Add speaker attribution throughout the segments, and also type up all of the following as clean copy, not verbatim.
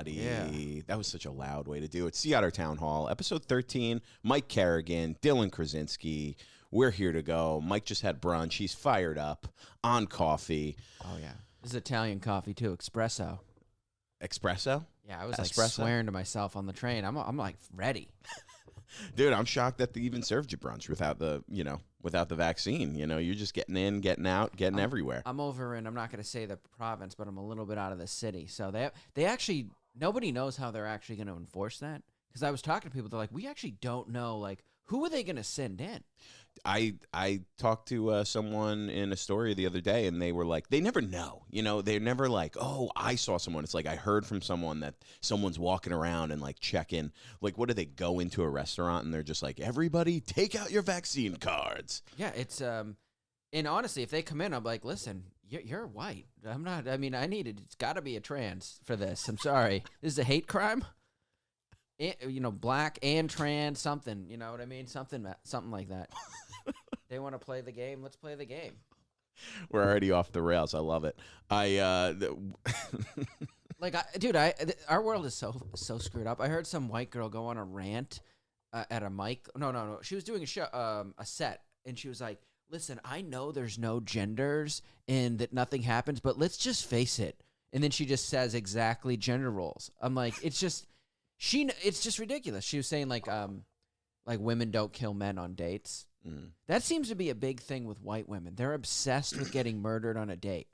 Speaker 1: everybody.
Speaker 2: Yeah.
Speaker 1: That was such a loud way to do it. Sea Otter Town Hall, episode 13. Mike Kerrigan, Dylan Krasinski. We're here to go. Mike just had brunch. He's fired up on coffee.
Speaker 2: Oh, yeah. This is Italian coffee, too. Espresso.
Speaker 1: Espresso?
Speaker 2: Yeah, I was
Speaker 1: Espresso?
Speaker 2: like swearing to myself on the train. I'm like ready.
Speaker 1: Dude, I'm shocked that they even served you brunch without the vaccine. You're just getting in, getting out, getting everywhere.
Speaker 2: I'm over in, I'm not going to say the province, but I'm a little bit out of the city. So they actually, nobody knows how they're actually going to enforce that. Because I was talking to people, they're like, we actually don't know, like, who are they going to send in?
Speaker 1: I talked to someone in Astoria the other day, and they were like, they never know. They're never like, oh, I saw someone. It's like I heard from someone that someone's walking around and like checking. Like, what do they go into a restaurant and they're just like, everybody take out your vaccine cards?
Speaker 2: Yeah, it's and honestly, if they come in, I'm like, listen, you're white. I'm not. I mean, it's got to be a trans for this. I'm sorry. This is a hate crime. Black and trans, something. You know what I mean? Something like that. They want to play the game. Let's play the game.
Speaker 1: We're already off the rails. I love it.
Speaker 2: Our world is so screwed up. I heard some white girl go on a rant at a mic. No. She was doing a show, a set, and she was like, "Listen, I know there's no genders and that nothing happens, but let's just face it." And then she just says exactly gender roles. I'm like, it's just ridiculous. She was saying like women don't kill men on dates.
Speaker 1: Mm.
Speaker 2: That seems to be a big thing with white women. They're obsessed with getting murdered on a date.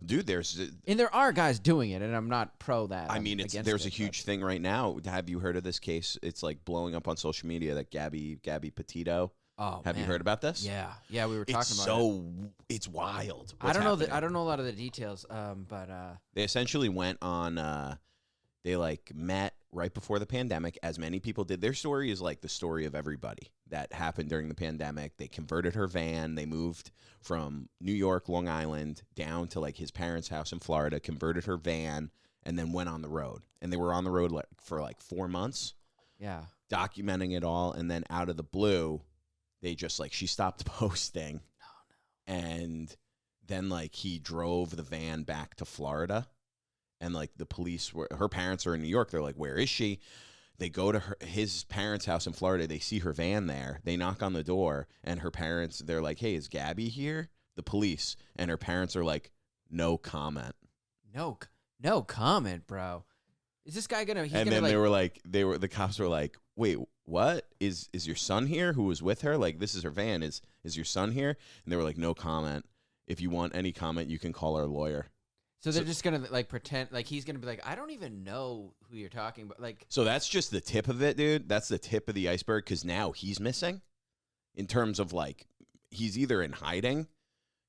Speaker 1: Dude,
Speaker 2: and there are guys doing it, and I'm not pro that.
Speaker 1: I mean, there's a huge thing right now. Have you heard of this case? It's like blowing up on social media. That Gabby Petito.
Speaker 2: Oh,
Speaker 1: have you heard about this?
Speaker 2: Yeah, we were talking about it.
Speaker 1: It's wild.
Speaker 2: I don't know. I don't know a lot of the details. But
Speaker 1: they essentially went on. They like met right before the pandemic, as many people did. Their story is like the story of everybody that happened during the pandemic. They converted her van. They moved from New York, Long Island, down to like his parents' house in Florida, converted her van, and then went on the road. And they were on the road for like 4 months.
Speaker 2: Yeah.
Speaker 1: Documenting it all. And then out of the blue, they just like, she stopped posting.
Speaker 2: No.
Speaker 1: And then like he drove the van back to Florida. And like the police her parents are in New York. They're like, where is she? They go to his parents' house in Florida. They see her van there. They knock on the door, and her parents, they're like, hey, is Gabby here? The police. And her parents are like, no comment.
Speaker 2: No comment, bro. Is this guy gonna?
Speaker 1: And then the cops were like, wait, what? Is your son here? Who was with her? Like, this is her van. Is your son here? And they were like, no comment. If you want any comment, you can call our lawyer.
Speaker 2: So they're just gonna like pretend like he's gonna be like, I don't even know who you're talking about. Like,
Speaker 1: so that's just the tip of it, dude. That's the tip of the iceberg, because now he's missing. In terms of like, he's either in hiding,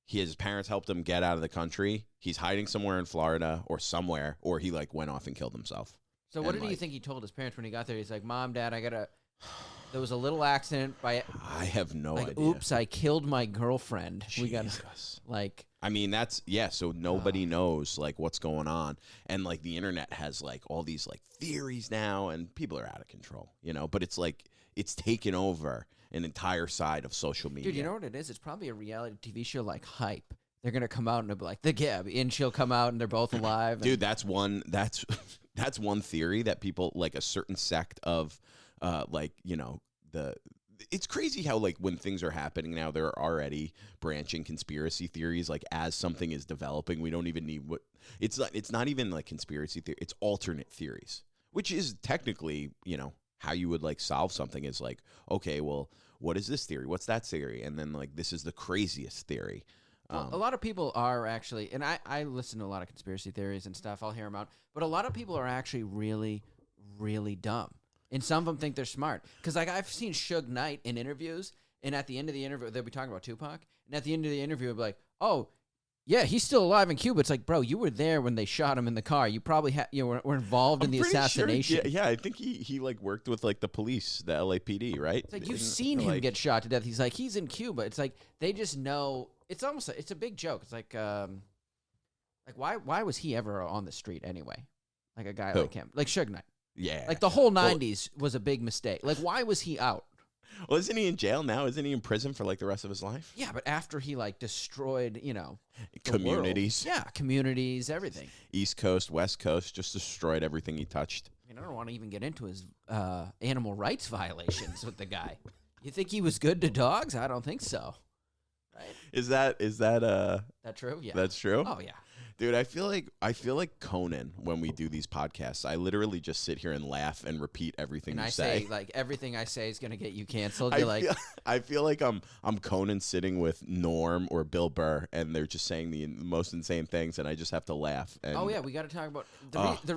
Speaker 1: his parents helped him get out of the country, he's hiding somewhere in Florida or somewhere, or he like went off and killed himself.
Speaker 2: So what did you think he told his parents when he got there? He's like, Mom, Dad, there was a little accident by.
Speaker 1: I have no idea.
Speaker 2: Oops, I killed my girlfriend.
Speaker 1: Jesus.
Speaker 2: We got like.
Speaker 1: I mean, so nobody knows like what's going on. And like the internet has like all these like theories now, and people are out of control, but it's like, it's taken over an entire side of social media.
Speaker 2: Dude, you know what it is? It's probably a reality TV show like Hype. They're going to come out and they'll be like, the Gabby, and she'll come out and they're both alive.
Speaker 1: Dude, that's one theory that people, like a certain sect of it's crazy how like when things are happening now, there are already branching conspiracy theories. Like as something is developing, we don't even need it's not even like conspiracy theory. It's alternate theories, which is technically, how you would like solve something is like, okay, well, what is this theory? What's that theory? And then like, this is the craziest theory.
Speaker 2: Well, a lot of people are actually, and I listen to a lot of conspiracy theories and stuff. I'll hear them out. But a lot of people are actually really, really dumb. And some of them think they're smart. Because like I've seen Suge Knight in interviews, and at the end of the interview, they'll be talking about Tupac. And at the end of the interview, they'll be like, oh, yeah, he's still alive in Cuba. It's like, bro, you were there when they shot him in the car. You probably were involved in the assassination.
Speaker 1: Sure, yeah, I think he like worked with like the police, the LAPD, right?
Speaker 2: It's like you've seen him get shot to death. He's like, he's in Cuba. It's like they just know. It's almost it's a big joke. It's like why was he ever on the street anyway? Like a guy like him, like Suge Knight.
Speaker 1: Yeah.
Speaker 2: Like the whole 90s was a big mistake. Like why was he out?
Speaker 1: Well, isn't he in jail now? Isn't he in prison for like the rest of his life?
Speaker 2: Yeah, but after he like destroyed, the world.
Speaker 1: Communities.
Speaker 2: Yeah, communities, everything.
Speaker 1: East Coast, West Coast, just destroyed everything he touched.
Speaker 2: I don't want to even get into his animal rights violations with the guy. You think he was good to dogs? I don't think so. Right?
Speaker 1: Is that
Speaker 2: That true? Yeah.
Speaker 1: That's true?
Speaker 2: Oh yeah.
Speaker 1: Dude, I feel like Conan when we do these podcasts. I literally just sit here and laugh and repeat everything
Speaker 2: And
Speaker 1: you
Speaker 2: I
Speaker 1: say.
Speaker 2: like everything I say is gonna get you canceled. You're
Speaker 1: I feel like I'm Conan sitting with Norm or Bill Burr, and they're just saying the most insane things, and I just have to laugh. And,
Speaker 2: oh yeah, we got to talk about.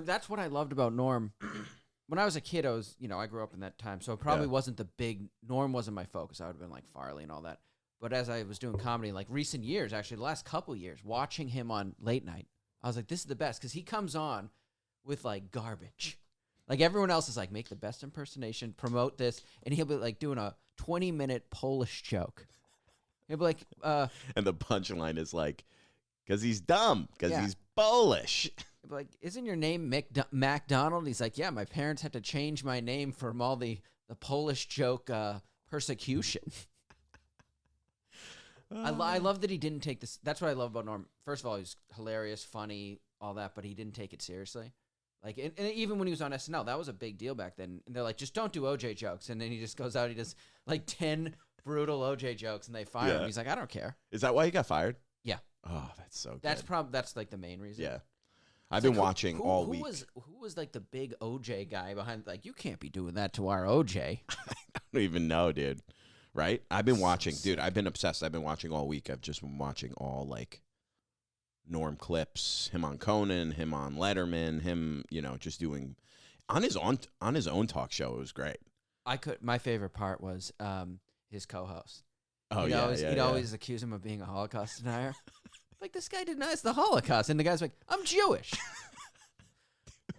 Speaker 2: That's what I loved about Norm. When I was a kid, I grew up in that time, so it probably wasn't the big. Norm wasn't my focus. I would have been like Farley and all that. But as I was doing comedy, like recent years, actually the last couple years, watching him on late night, I was like, this is the best because he comes on with like garbage. Like everyone else is like, make the best impersonation, promote this, and he'll be like doing a 20-minute Polish joke. He'll be like,
Speaker 1: and the punchline is like, because he's dumb, because
Speaker 2: Yeah.
Speaker 1: he's Polish.
Speaker 2: he'll be like, isn't your name MacDonald? He's like, yeah, my parents had to change my name from all the Polish joke persecution. I love that he didn't take this. That's what I love about Norm. First of all, he's hilarious, funny, all that, but he didn't take it seriously. Like, and even when he was on SNL, that was a big deal back then. And they're like, just don't do OJ jokes. And then he just goes out, he does like 10 brutal OJ jokes, and they fire him. He's like, I don't care.
Speaker 1: Is that why he got fired?
Speaker 2: Yeah.
Speaker 1: Oh, that's so good.
Speaker 2: That's like the main reation.
Speaker 1: Yeah. I've been watching all
Speaker 2: who
Speaker 1: week.
Speaker 2: Who was like the big OJ guy behind? Like, you can't be doing that to our OJ.
Speaker 1: I don't even know, dude. Right? I've been watching, dude. I've been obsessed. I've been watching all week. I've just been watching all like Norm clips, him on Conan, him on Letterman, him, just doing on his own talk show. It was great.
Speaker 2: My favorite part was his co-host.
Speaker 1: Oh,
Speaker 2: He'd always accuse him of being a Holocaust denier. Like, this guy denies the Holocaust, and the guy's like, I'm Jewish.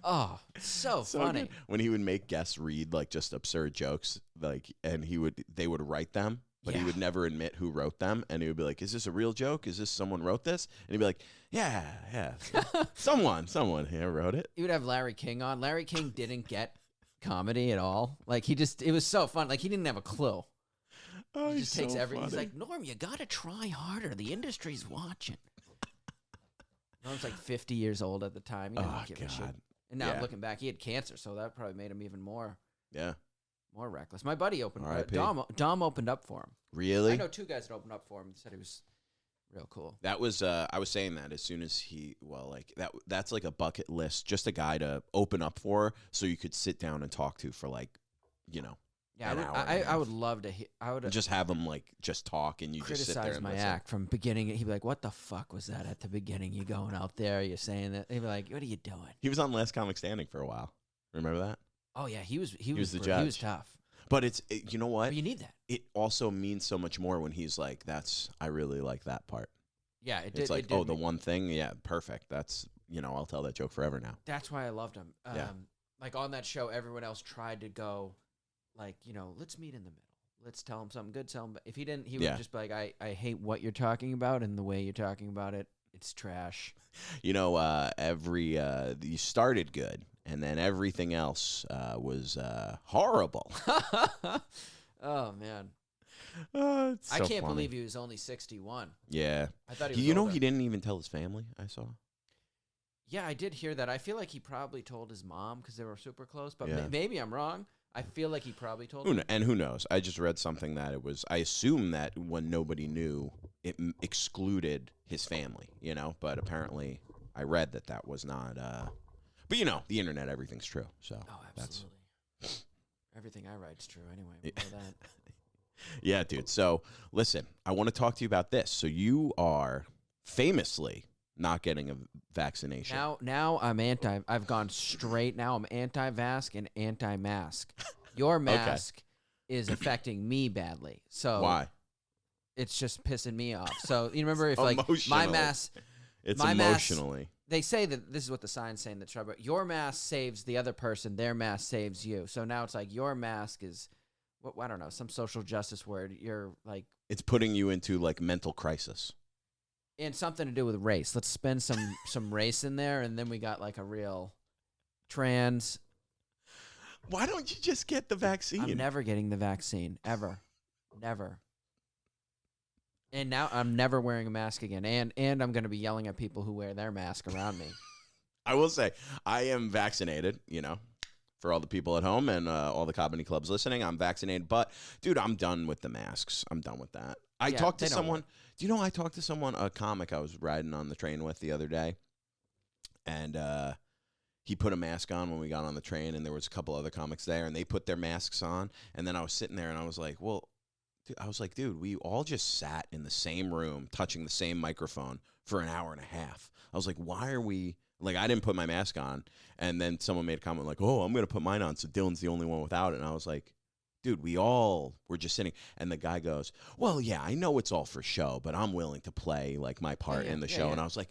Speaker 2: Oh, so funny.
Speaker 1: Good. When he would make guests read like just absurd jokes, like, and they would write them, but he would never admit who wrote them, and he would be like, "Is this a real joke? Is this someone wrote this?" And he'd be like, "Yeah, someone here wrote it."
Speaker 2: He would have Larry King on. Larry King didn't get comedy at all. Like, it was so fun. Like, he didn't have a clue.
Speaker 1: Oh,
Speaker 2: he just takes
Speaker 1: so
Speaker 2: everything.
Speaker 1: funny.
Speaker 2: He's like, Norm, you gotta try harder. The industry's watching. Norm's like 50 years old at the time. He didn't give a shit. And now looking back, he had cancer, so that probably made him even more reckless. My buddy Dom opened up for him.
Speaker 1: Really?
Speaker 2: I know two guys that opened up for him and said he was real cool.
Speaker 1: That was I was saying that as soon as that's like a bucket list, just a guy to open up for, so you could sit down and talk to for like,
Speaker 2: Yeah,
Speaker 1: an hour
Speaker 2: I would love to. I would
Speaker 1: just have him like just talk, and you just sit there
Speaker 2: criticize
Speaker 1: and
Speaker 2: my
Speaker 1: listen.
Speaker 2: act from beginning. He'd be like, "What the fuck was that at the beginning? You going out there? You saying that?" He'd be like, "What are you doing?"
Speaker 1: He was on Last Comic Standing for a while. Remember that?
Speaker 2: Oh yeah, he was
Speaker 1: the judge.
Speaker 2: He was tough.
Speaker 1: But you know what?
Speaker 2: But you need that.
Speaker 1: It also means so much more when he's like, I really like that part.
Speaker 2: Yeah,
Speaker 1: It's like, the one thing, yeah, perfect. That's, I'll tell that joke forever now.
Speaker 2: That's why I loved him.
Speaker 1: Yeah.
Speaker 2: Like on that show, everyone else tried to go, like, let's meet in the middle. Let's tell him something good. Tell him. If he didn't, he would just be like, I hate what you're talking about, and the way you're talking about it, it's trash.
Speaker 1: You started good, and then everything else was horrible.
Speaker 2: Oh man.
Speaker 1: It's so
Speaker 2: I can't
Speaker 1: funny.
Speaker 2: believe he was only 61.
Speaker 1: Yeah.
Speaker 2: I thought he was older.
Speaker 1: He didn't even tell his family, I saw.
Speaker 2: Yeah, I did hear that. I feel like he probably told his mom because they were super close, but
Speaker 1: Yeah.
Speaker 2: maybe I'm wrong. I feel like he probably told
Speaker 1: Who knows? I just read something that I assume that when nobody knew, it excluded his family, but apparently I read that was not, but the internet, everything's true. So
Speaker 2: Oh, absolutely. Everything I write's true anyway. We know that.
Speaker 1: Yeah, dude. So listen, I want to talk to you about this. So you are famously not getting a vaccination.
Speaker 2: Now I'm anti. I've gone straight. Now I'm anti-vax and anti-mask. Your mask is affecting me badly. So
Speaker 1: Why?
Speaker 2: It's just pissing me off. So you remember if like my
Speaker 1: Emotionally.
Speaker 2: mask.
Speaker 1: It's
Speaker 2: my
Speaker 1: emotionally.
Speaker 2: Mask, they say that this is what the sign's saying. That's right. But your mask saves the other person. Their mask saves you. So now it's like your mask is, I don't know, some social justice word. You're like,
Speaker 1: it's putting you into like mental crisis.
Speaker 2: and something to do with race. Let's spend some race in there, and then we got like a real trans.
Speaker 1: Why don't you just get the vaccine?
Speaker 2: I'm never getting the vaccine, ever. Never. And now I'm never wearing a mask again. And I'm going to be yelling at people who wear their mask around me.
Speaker 1: I will say, I am vaccinated, for all the people at home and all the comedy clubs listening. I'm vaccinated. But, dude, I'm done with the masks. I'm done with that. I talked to someone. Do you know I talked to someone, a comic I was riding on the train with the other day. And he put a mask on when we got on the train. And there was a couple other comics there. And they put their masks on. And then I was sitting there and I was like, well, dude, we all just sat in the same room touching the same microphone for an hour and a half. I was like, why are we... Like, I didn't put my mask on, and then someone made a comment like, oh, I'm going to put mine on, so Dylan's the only one without it. And I was like, dude, we all were just sitting. And the guy goes, well, yeah, I know it's all for show, but I'm willing to play, like, my part in the show. And I was like,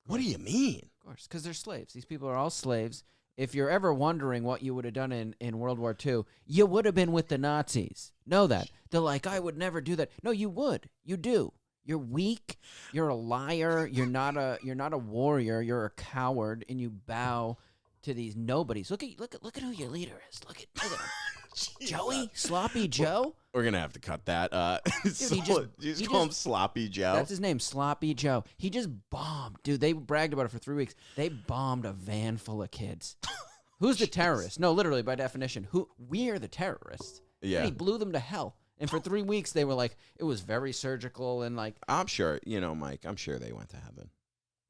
Speaker 1: what do you mean?
Speaker 2: Of course, because they're slaves. These people are all slaves. If you're ever wondering what you would have done in World War II, you would have been with the Nazis. Know that. They're like, I would never do that. No, you would. You do. You're weak. You're a liar. You're not a warrior. You're a coward, and you bow to these nobodies. Look at who your leader is. Look at him. Joey, Sloppy Joe.
Speaker 1: We're gonna have to cut that.
Speaker 2: Dude,
Speaker 1: you just call him Sloppy Joe.
Speaker 2: That's his name, Sloppy Joe. He just bombed, dude. They bragged about it for 3 weeks. They bombed a van full of kids. Who's the terrorist? No, literally by definition, we're the terrorists.
Speaker 1: Yeah,
Speaker 2: and he blew them to hell. And for 3 weeks, they were like, it was very surgical and like.
Speaker 1: I'm sure, Mike, I'm sure they went to heaven.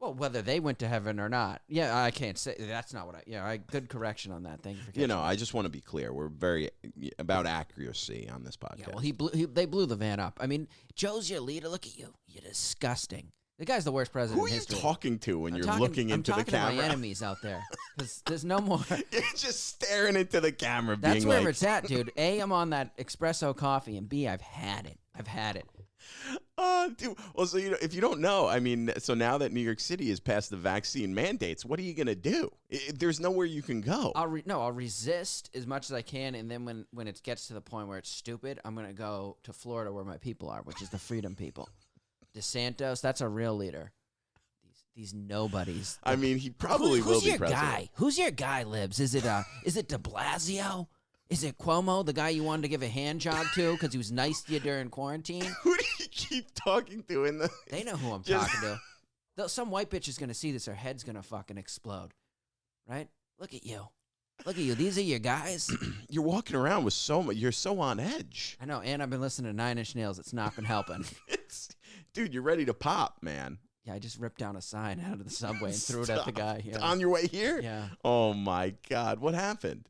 Speaker 2: Well, whether they went to heaven or not. Yeah, I can't say. That's not what good correction on that. Thank you for catching
Speaker 1: I just want to be clear. We're very about accuracy on this podcast.
Speaker 2: Yeah, well, they blew the van up. I mean, Joe's your leader. Look at you. You're disgusting. The guy's the worst president in history.
Speaker 1: Who are you talking to when you're looking into the camera?
Speaker 2: I'm talking to my enemies out there. Because there's no more.
Speaker 1: You're just staring into the camera
Speaker 2: That's
Speaker 1: being
Speaker 2: where it's at, dude. A, I'm on that espresso coffee. And B, I've had it.
Speaker 1: Dude. Well, so, if you don't know, I mean, so now that New York City has passed the vaccine mandates, what are you going to do? There's nowhere you can go.
Speaker 2: I'll resist as much as I can. And then when it gets to the point where it's stupid, I'm going to go to Florida where my people are, which is the freedom people. DeSantis, that's a real leader. These nobodies.
Speaker 1: I mean, he probably will be president.
Speaker 2: Who's your guy, Libs? Is it De Blasio? Is it Cuomo, the guy you wanted to give a hand job to because he was nice to you during quarantine?
Speaker 1: Who do you keep talking to in the?
Speaker 2: They know who I'm talking to. Some white bitch is gonna see this. Her head's gonna fucking explode. Right? Look at you. These are your guys.
Speaker 1: You're walking around with you're so on edge.
Speaker 2: I know, and I've been listening to Nine Inch Nails. It's not been helping.
Speaker 1: Dude, you're ready to pop, man.
Speaker 2: Yeah, I just ripped down a sign out of the subway and threw it at the guy. Yeah.
Speaker 1: On your way here?
Speaker 2: Yeah.
Speaker 1: Oh, my God. What happened?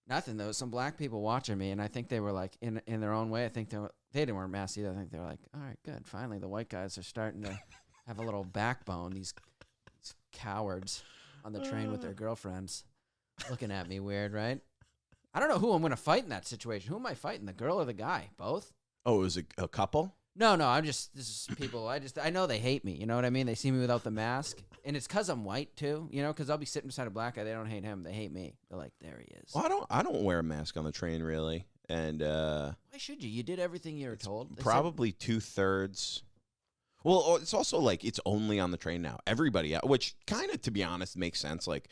Speaker 2: Nothing. There was some black people watching me, and I think they were, like, in their own way. I think they didn't wear masks either. I think they were like, all right, good. Finally, the white guys are starting to have a little backbone, these cowards on the train with their girlfriends looking at me weird, right? I don't know who I'm going to fight in that situation. Who am I fighting, the girl or the guy? Both?
Speaker 1: Oh, it was a couple?
Speaker 2: No, this is people. I know they hate me. You know what I mean? They see me without the mask. And it's because I'm white, too. Because I'll be sitting beside a black guy. They don't hate him. They hate me. They're like, there he is.
Speaker 1: Well, I don't wear a mask on the train, really. And
Speaker 2: why should you? You did everything you were told.
Speaker 1: Probably 2/3. Well, it's also like it's only on the train now. Everybody, which kind of, to be honest, makes sense. Like,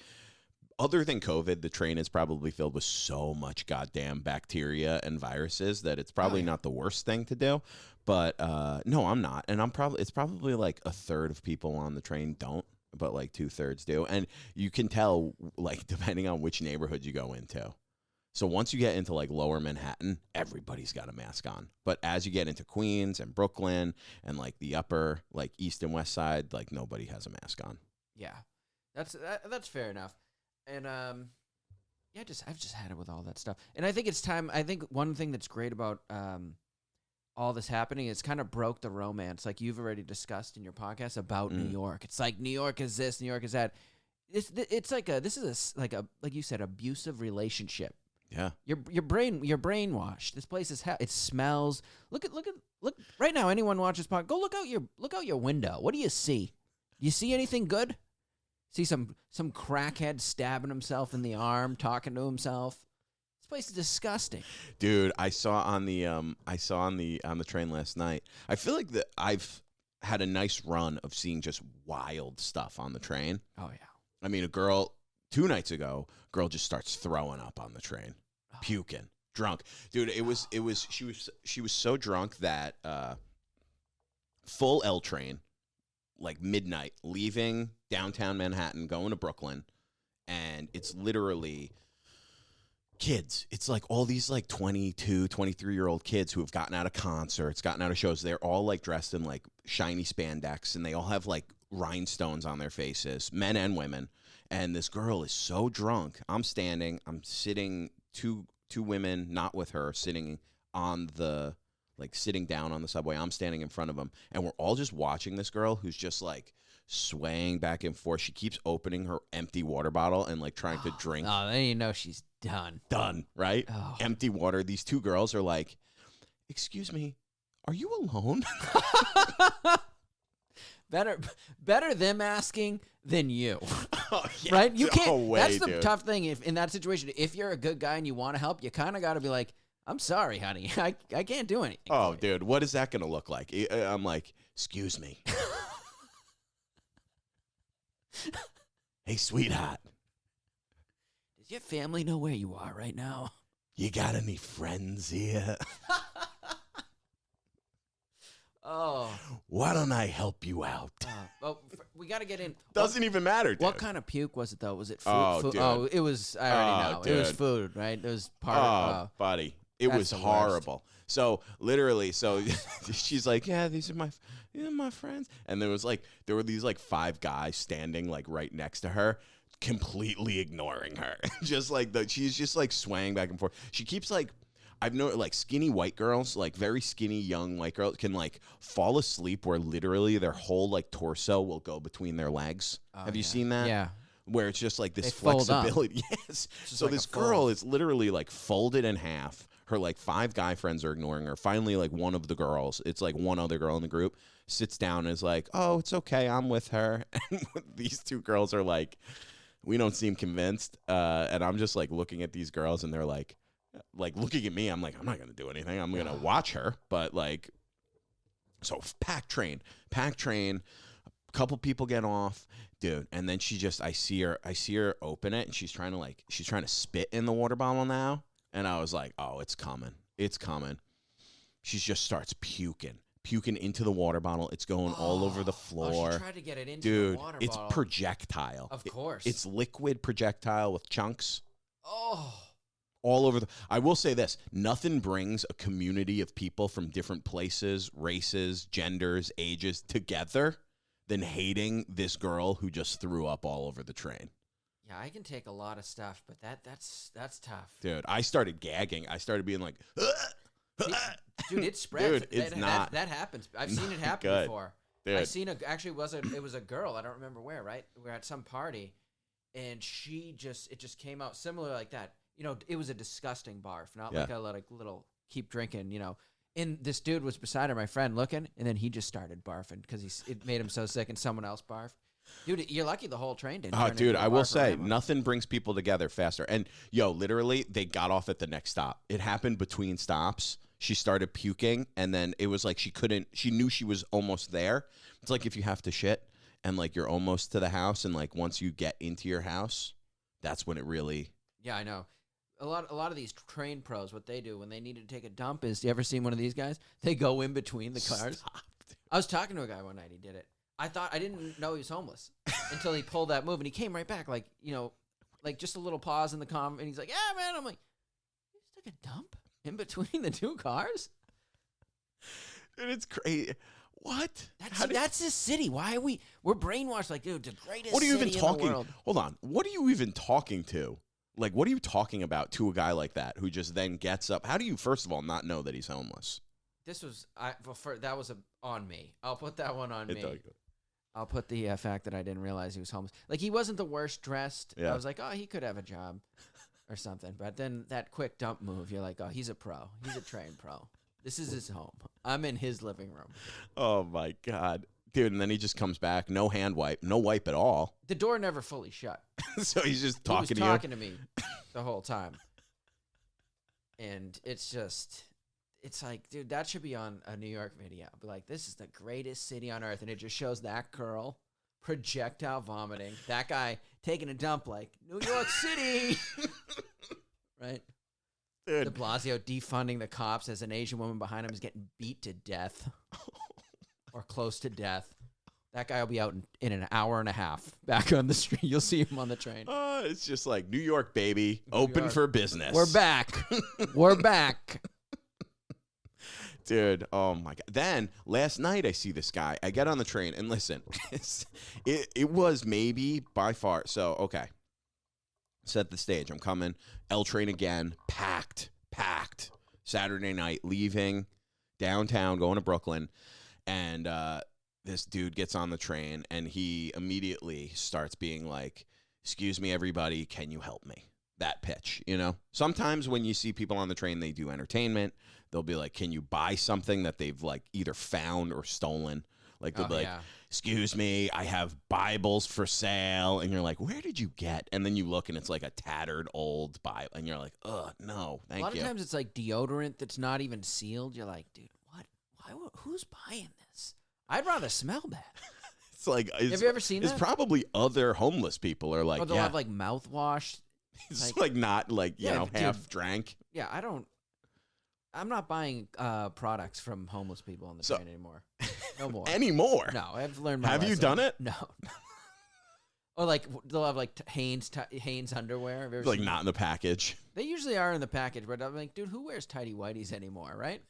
Speaker 1: other than COVID, the train is probably filled with so much goddamn bacteria and viruses that it's probably not the worst thing to do. But no, I'm not. And it's probably like 1/3 of people on the train don't, but like 2/3 do. And you can tell, like, depending on which neighborhood you go into. So once you get into like lower Manhattan, everybody's got a mask on. But as you get into Queens and Brooklyn and like the upper, like East and West Side, like nobody has a mask on.
Speaker 2: Yeah, that's fair enough. And I've just had it with all that stuff. And I think it's time. I think one thing that's great about all this happening is kind of broke the romance, like you've already discussed in your podcast about New York. It's like New York is this, New York is that. It's like like you said, abusive relationship.
Speaker 1: Yeah,
Speaker 2: you're brainwashed. This place is it smells. Look right now. Anyone watches podcast, go look out your window. What do you see? Do you see anything good? See some crackhead stabbing himself in the arm, talking to himself. This place is disgusting.
Speaker 1: Dude, I saw on the train last night. I feel like that I've had a nice run of seeing just wild stuff on the train.
Speaker 2: Oh yeah.
Speaker 1: I mean, a girl 2 nights ago, girl just starts throwing up on the train. puking, drunk. Dude, she was so drunk that full L train, like midnight, leaving downtown Manhattan, going to Brooklyn, and it's literally kids. It's like all these like 22, 23-year-old kids who have gotten out of concerts, gotten out of shows. They're all like dressed in like shiny spandex, and they all have like rhinestones on their faces, men and women. And this girl is so drunk. I'm sitting, two women, not with her, sitting on the, like sitting down on the subway. I'm standing in front of them, and we're all just watching this girl who's just like swaying back and forth. She keeps opening her empty water bottle and like trying to drink.
Speaker 2: Oh, then you know she's done.
Speaker 1: Done, right?
Speaker 2: Oh.
Speaker 1: Empty water. These two girls are like, excuse me, are you alone?
Speaker 2: Better them asking than you.
Speaker 1: Oh, yeah.
Speaker 2: Right? You can't.
Speaker 1: No way,
Speaker 2: that's the
Speaker 1: dude.
Speaker 2: tough thing. If in that situation, if you're a good guy and you want to help, you kind of got to be like, I'm sorry, honey. I can't do anything.
Speaker 1: Oh, dude, what is that going to look like? I'm like, excuse me. Hey, sweetheart,
Speaker 2: Does your family know where you are right now?
Speaker 1: you got any friends here?
Speaker 2: Oh.
Speaker 1: Why don't I help you out?
Speaker 2: We got to get in.
Speaker 1: Doesn't even matter, dude.
Speaker 2: What kind of puke was it, though? Was it food?
Speaker 1: Oh,
Speaker 2: food?
Speaker 1: dude.
Speaker 2: Oh, it was. I already know. It was
Speaker 1: dude.
Speaker 2: food, right? It was part of.
Speaker 1: Buddy, it
Speaker 2: that's
Speaker 1: was
Speaker 2: the worst.
Speaker 1: horrible. So literally, she's like, yeah, these are my friends, and there were these like 5 guys standing like right next to her, completely ignoring her, just like she's just like swaying back and forth. She keeps like. I've noticed like skinny white girls, like very skinny young white girls, can like fall asleep where literally their whole like torso will go between their legs. Have you seen that?
Speaker 2: Yeah.
Speaker 1: Where it's just like this
Speaker 2: They fold up.
Speaker 1: flexibility. Yes. So
Speaker 2: like
Speaker 1: this
Speaker 2: a
Speaker 1: girl
Speaker 2: fold.
Speaker 1: is literally like folded in half. Her like 5 guy friends are ignoring her. Finally, like one of the girls, it's like one other girl in the group, sits down and is like, "Oh, it's okay, I'm with her." And these 2 girls are like, we don't seem convinced. And I'm just like looking at these girls, and they're like looking at me. I'm like, I'm not gonna do anything. I'm gonna watch her. But like, so pack train, a couple people get off, dude, and then I see her open it, and she's trying to spit in the water bottle now, and I was like, oh, it's coming. She just starts puking into the water bottle. It's going all over the floor.
Speaker 2: She tried to get it into
Speaker 1: Dude,
Speaker 2: the water
Speaker 1: it's
Speaker 2: bottle.
Speaker 1: projectile.
Speaker 2: Of course.
Speaker 1: It's liquid projectile with chunks.
Speaker 2: Oh.
Speaker 1: All over I will say this, nothing brings a community of people from different places, races, genders, ages together than hating this girl who just threw up all over the train.
Speaker 2: Yeah, I can take a lot of stuff, but that's tough.
Speaker 1: Dude, I started gagging. I started being like,
Speaker 2: Dude, it spreads.
Speaker 1: Dude, it's not.
Speaker 2: That happens. I've seen it happen
Speaker 1: good.
Speaker 2: before.
Speaker 1: Dude.
Speaker 2: I seen it was a girl. I don't remember where. Right, we're at some party, and it just came out similar like that. You know, it was a disgusting barf, not like a little keep drinking. You know, and this dude was beside her, my friend, looking, and then he just started barfing because it made him so sick, and someone else barfed. Dude, you're lucky the whole train didn't.
Speaker 1: Oh,
Speaker 2: turn
Speaker 1: dude,
Speaker 2: into a
Speaker 1: I will
Speaker 2: barf
Speaker 1: say,
Speaker 2: forever.
Speaker 1: nothing brings people together faster. And, literally, they got off at the next stop. It happened between stops. She started puking, and then it was like she knew she was almost there. It's like if you have to shit, and, like, you're almost to the house, and, like, once you get into your house, that's when it really...
Speaker 2: Yeah, I know. A lot of these train pros, what they do when they need to take a dump is, you ever seen one of these guys? They go in between the cars.
Speaker 1: Stop.
Speaker 2: I was talking to a guy one night. He did it. I didn't know he was homeless until he pulled that move, and he came right back, like, like just a little pause in the and he's like, "Yeah, man." I'm like, "You just took a dump in between the 2 cars?"
Speaker 1: Dude, it's crazy. What?
Speaker 2: That's this city. Why are we're brainwashed? Like, dude, the greatest.
Speaker 1: What are you
Speaker 2: city
Speaker 1: even
Speaker 2: in the
Speaker 1: talking?
Speaker 2: world.
Speaker 1: Hold on. What are you even talking to? Like, what are you talking about to a guy like that who just then gets up? How do you, first of all, not know that he's homeless?
Speaker 2: This was that was on me. I'll put that one on me.
Speaker 1: It's
Speaker 2: I'll put the fact that I didn't realize he was homeless. Like, he wasn't the worst dressed.
Speaker 1: Yeah.
Speaker 2: I was like, oh, he could have a job or something. But then that quick dump move, you're like, oh, he's a pro. He's a trained pro. This is his home. I'm in his living room.
Speaker 1: Oh, my God. Dude, and then he just comes back, no hand wipe, no wipe at all.
Speaker 2: The door never fully shut.
Speaker 1: So he's just
Speaker 2: He was
Speaker 1: talking to you.
Speaker 2: talking to me the whole time. And it's like, dude, that should be on a New York video. Be like, this is the greatest city on earth. And it just shows that girl projectile vomiting. That guy taking a dump like, New York City. Right? De Blasio defunding the cops as an Asian woman behind him is getting beat to death or close to death. That guy will be out in an hour and a half back on the street. You'll see him on the train.
Speaker 1: It's just like New York, baby. Open for business.
Speaker 2: We're back. We're back.
Speaker 1: Dude, oh my God. Then last night I see this guy. I get on the train and listen, it was maybe by far. So, okay. Set the stage. I'm coming. L train again. Packed. Saturday night, leaving downtown, going to Brooklyn. And this dude gets on the train and he immediately starts being like, excuse me, everybody, can you help me? That pitch, you know? Sometimes when you see people on the train, they do entertainment. They'll be like, can you buy something that they've like either found or stolen? Like they'll be like, excuse me, I have Bibles for sale. And you're like, where did you get? And then you look and it's like a tattered old Bible. And you're like, ugh, no, thank you.
Speaker 2: A lot of times it's like deodorant that's not even sealed. You're like, dude, what? Who's buying this? I'd rather smell that.
Speaker 1: It's like,
Speaker 2: have you ever seen that?
Speaker 1: It's probably other homeless people are like,
Speaker 2: or they'll have like mouthwash.
Speaker 1: It's like not like, you know, half drank.
Speaker 2: Yeah, I'm not buying products from homeless people on the train anymore. No more.
Speaker 1: Anymore?
Speaker 2: No, I've learned my
Speaker 1: lesson. Have you done it?
Speaker 2: No. Or like they'll have like Hanes underwear.
Speaker 1: Like not in the package.
Speaker 2: They usually are in the package, but I'm like, dude, who wears tighty whities anymore, right?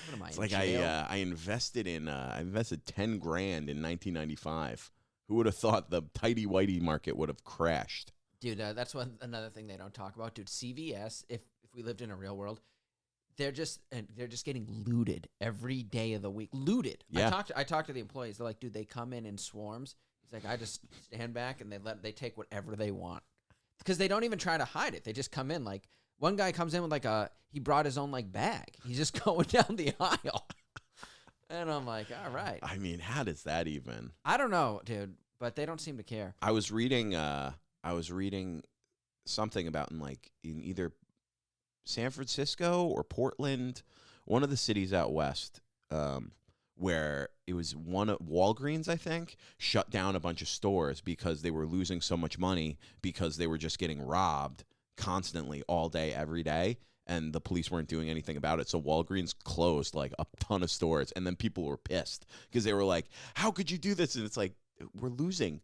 Speaker 2: What am I?
Speaker 1: It's like I invested in I invested $10,000 in 1995. Who would have thought the tighty whitey market would have crashed?
Speaker 2: Dude, that's another thing they don't talk about. Dude, CVS, if we lived in a real world, they're just getting looted every day of the week. Looted.
Speaker 1: Yeah.
Speaker 2: I talked to the employees. They're like, dude, they come in swarms. He's like, I just stand back and they take whatever they want because they don't even try to hide it. They just come in. Like one guy comes in with like he brought his own like bag. He's just going down the aisle, and I'm like, all right.
Speaker 1: I mean, how does that even?
Speaker 2: I don't know, dude, but they don't seem to care.
Speaker 1: I was reading something about in either San Francisco or Portland, one of the cities out west, where it was one of Walgreens, I think, shut down a bunch of stores because they were losing so much money because they were just getting robbed constantly all day, every day, and the police weren't doing anything about it. So Walgreens closed like a ton of stores, and then people were pissed because they were like, how could you do this? And it's like, we're losing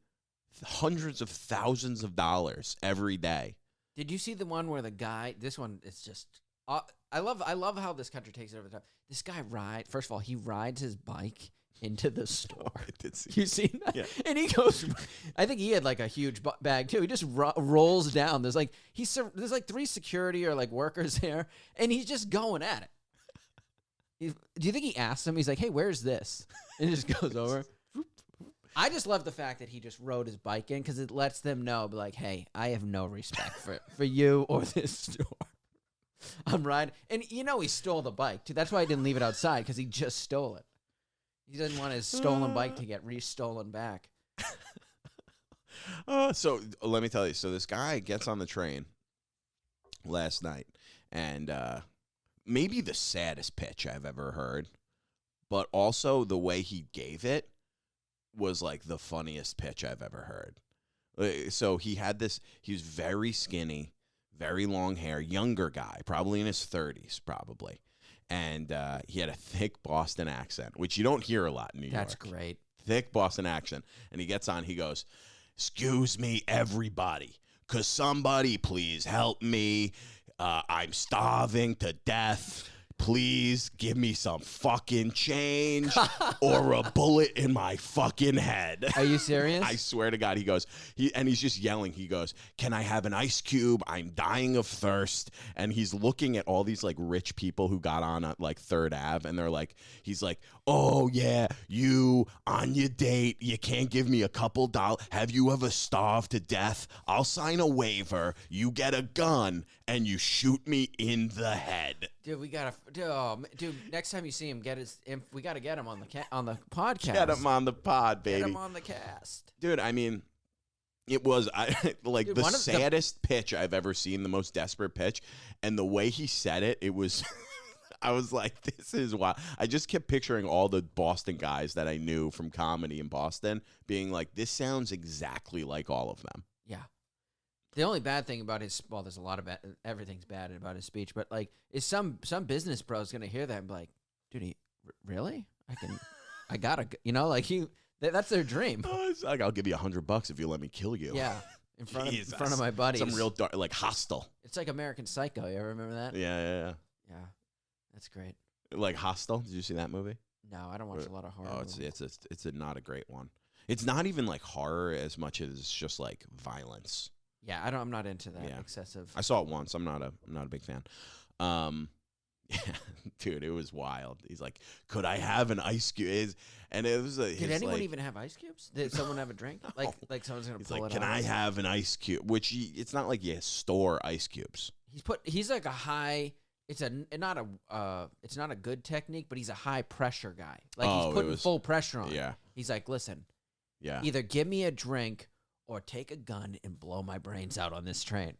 Speaker 1: hundreds of thousands of dollars every day.
Speaker 2: Did you see the one where the guy? This one is just. I love how this country takes it over the top. This guy first of all, he rides his bike into the store.
Speaker 1: I did see.
Speaker 2: You seen that?
Speaker 1: Yeah.
Speaker 2: And he goes. I think he had like a huge bag too. He just rolls down. There's like three security or like workers there, and he's just going at it. Do you think he asked him? He's like, "Hey, where's this?" And he just goes over. I just love the fact that he just rode his bike in because it lets them know, be like, hey, I have no respect for you or this store. I'm riding. And you know he stole the bike, too. That's why he didn't leave it outside, because he just stole it. He doesn't want his stolen bike to get re-stolen back.
Speaker 1: So let me tell you. So this guy gets on the train last night, and maybe the saddest pitch I've ever heard, but also the way he gave it was like the funniest pitch I've ever heard. So he was very skinny, very long hair, younger guy, probably in his 30s, probably. And he had a thick Boston accent, which you don't hear a lot in New York.
Speaker 2: That's great.
Speaker 1: Thick Boston accent. And he gets on, he goes, excuse me, everybody, could somebody please help me? I'm starving to death. Please give me some fucking change or a bullet in my fucking head.
Speaker 2: Are you serious?
Speaker 1: I swear to God, he goes, he's just yelling. He goes, can I have an ice cube? I'm dying of thirst. And he's looking at all these like rich people who got on at like 3rd Ave. And they're like, he's like, oh yeah, you on your date, you can't give me a couple dollars. Have you ever starved to death? I'll sign a waiver. You get a gun and you shoot me in the head.
Speaker 2: Dude, we gotta. Dude, next time you see him, we gotta get him on the podcast.
Speaker 1: Get him on the pod, baby.
Speaker 2: Get him on the cast,
Speaker 1: dude. I mean, it was dude, the saddest pitch I've ever seen, the most desperate pitch, and the way he said it, it was. I was like, this is wild. I just kept picturing all the Boston guys that I knew from comedy in Boston being like, this sounds exactly like all of them.
Speaker 2: Yeah. The only bad thing about there's a lot of everything's bad about his speech, but like, is some business bro's gonna hear that and be like, dude, really? I gotta, like that's their dream.
Speaker 1: It's like, I'll give you $100 if you let me kill you.
Speaker 2: Yeah, in front of my buddies.
Speaker 1: Some real dark, like Hostile.
Speaker 2: It's like American Psycho. You ever remember that?
Speaker 1: Yeah.
Speaker 2: Yeah, that's great.
Speaker 1: Like Hostile. Did you see that movie?
Speaker 2: No, I don't watch a lot of horror.
Speaker 1: Oh, it's not a great one. It's not even like horror as much as just like violence.
Speaker 2: Yeah, I'm not into that excessive.
Speaker 1: I saw it once. I'm not a big fan. Yeah, dude, it was wild. He's like, "Could I have an ice cube?" And it was
Speaker 2: did anyone even have ice cubes? Did someone have a drink?
Speaker 1: No.
Speaker 2: Like someone's gonna pull
Speaker 1: like,
Speaker 2: it
Speaker 1: "Can
Speaker 2: out?
Speaker 1: I have an ice cube?" Which it's not like you store ice cubes.
Speaker 2: He's like a high. It's not a good technique, but he's a high pressure guy. Like he's putting full pressure on.
Speaker 1: Yeah.
Speaker 2: He's like, listen.
Speaker 1: Yeah.
Speaker 2: Either give me a drink or take a gun and blow my brains out on this train.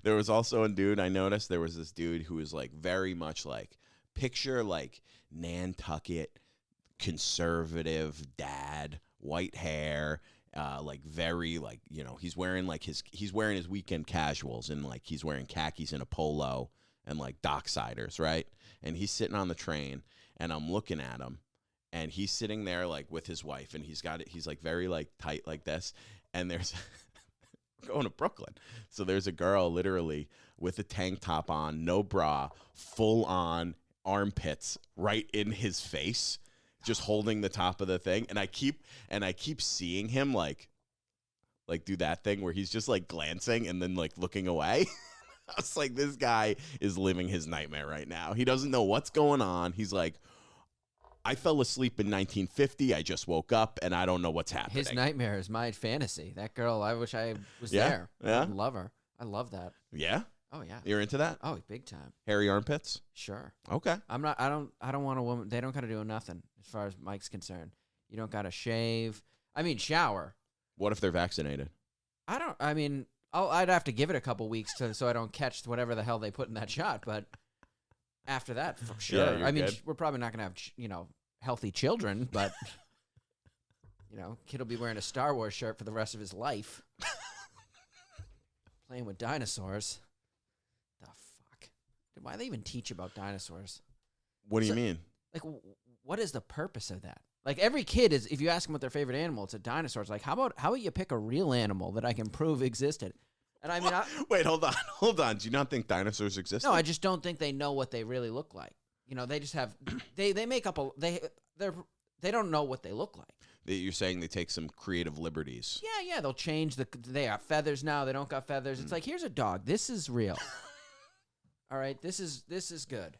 Speaker 1: There was also a dude, I noticed there was this dude who was like very much like, picture like Nantucket conservative dad, white hair, like very like, he's wearing his weekend casuals and like he's wearing khakis and a polo and like docksiders, right? And he's sitting on the train and I'm looking at him and he's sitting there like with his wife and he's like very like tight like this. And there's going to Brooklyn. So there's a girl literally with a tank top on, no bra, full on armpits right in his face, just holding the top of the thing. And I keep seeing him like do that thing where he's just like glancing and then like looking away. I was like, this guy is living his nightmare right now. He doesn't know what's going on. He's like, I fell asleep in 1950. I just woke up, and I don't know what's happening.
Speaker 2: His nightmare is my fantasy. That girl, I wish I was there.
Speaker 1: Yeah.
Speaker 2: I love her. I love that.
Speaker 1: Yeah?
Speaker 2: Oh, yeah.
Speaker 1: You're into that?
Speaker 2: Oh, big time.
Speaker 1: Hairy armpits?
Speaker 2: Sure.
Speaker 1: Okay.
Speaker 2: I don't want a woman. They don't got to do nothing as far as Mike's concerned. You don't got to shave. I mean, shower.
Speaker 1: What if they're vaccinated?
Speaker 2: I'd have to give it a couple weeks so I don't catch whatever the hell they put in that shot, but after that, for sure.
Speaker 1: Yeah, you're good.
Speaker 2: We're probably not going to have, healthy children, but, kid will be wearing a Star Wars shirt for the rest of his life. Playing with dinosaurs. The fuck? Why do they even teach about dinosaurs?
Speaker 1: What do you mean?
Speaker 2: Like, what is the purpose of that? Like, every kid is, if you ask them what their favorite animal, it's a dinosaur. It's like, how about you pick a real animal that I can prove existed? And I mean,
Speaker 1: wait, hold on. Do you not think dinosaurs exist?
Speaker 2: No, I just don't think they know what they really look like. They just have they make up they don't know what they look like.
Speaker 1: You're saying they take some creative liberties.
Speaker 2: Yeah, they'll change they got feathers now, they don't got feathers. It's like, here's a dog. This is real. All right, this is good.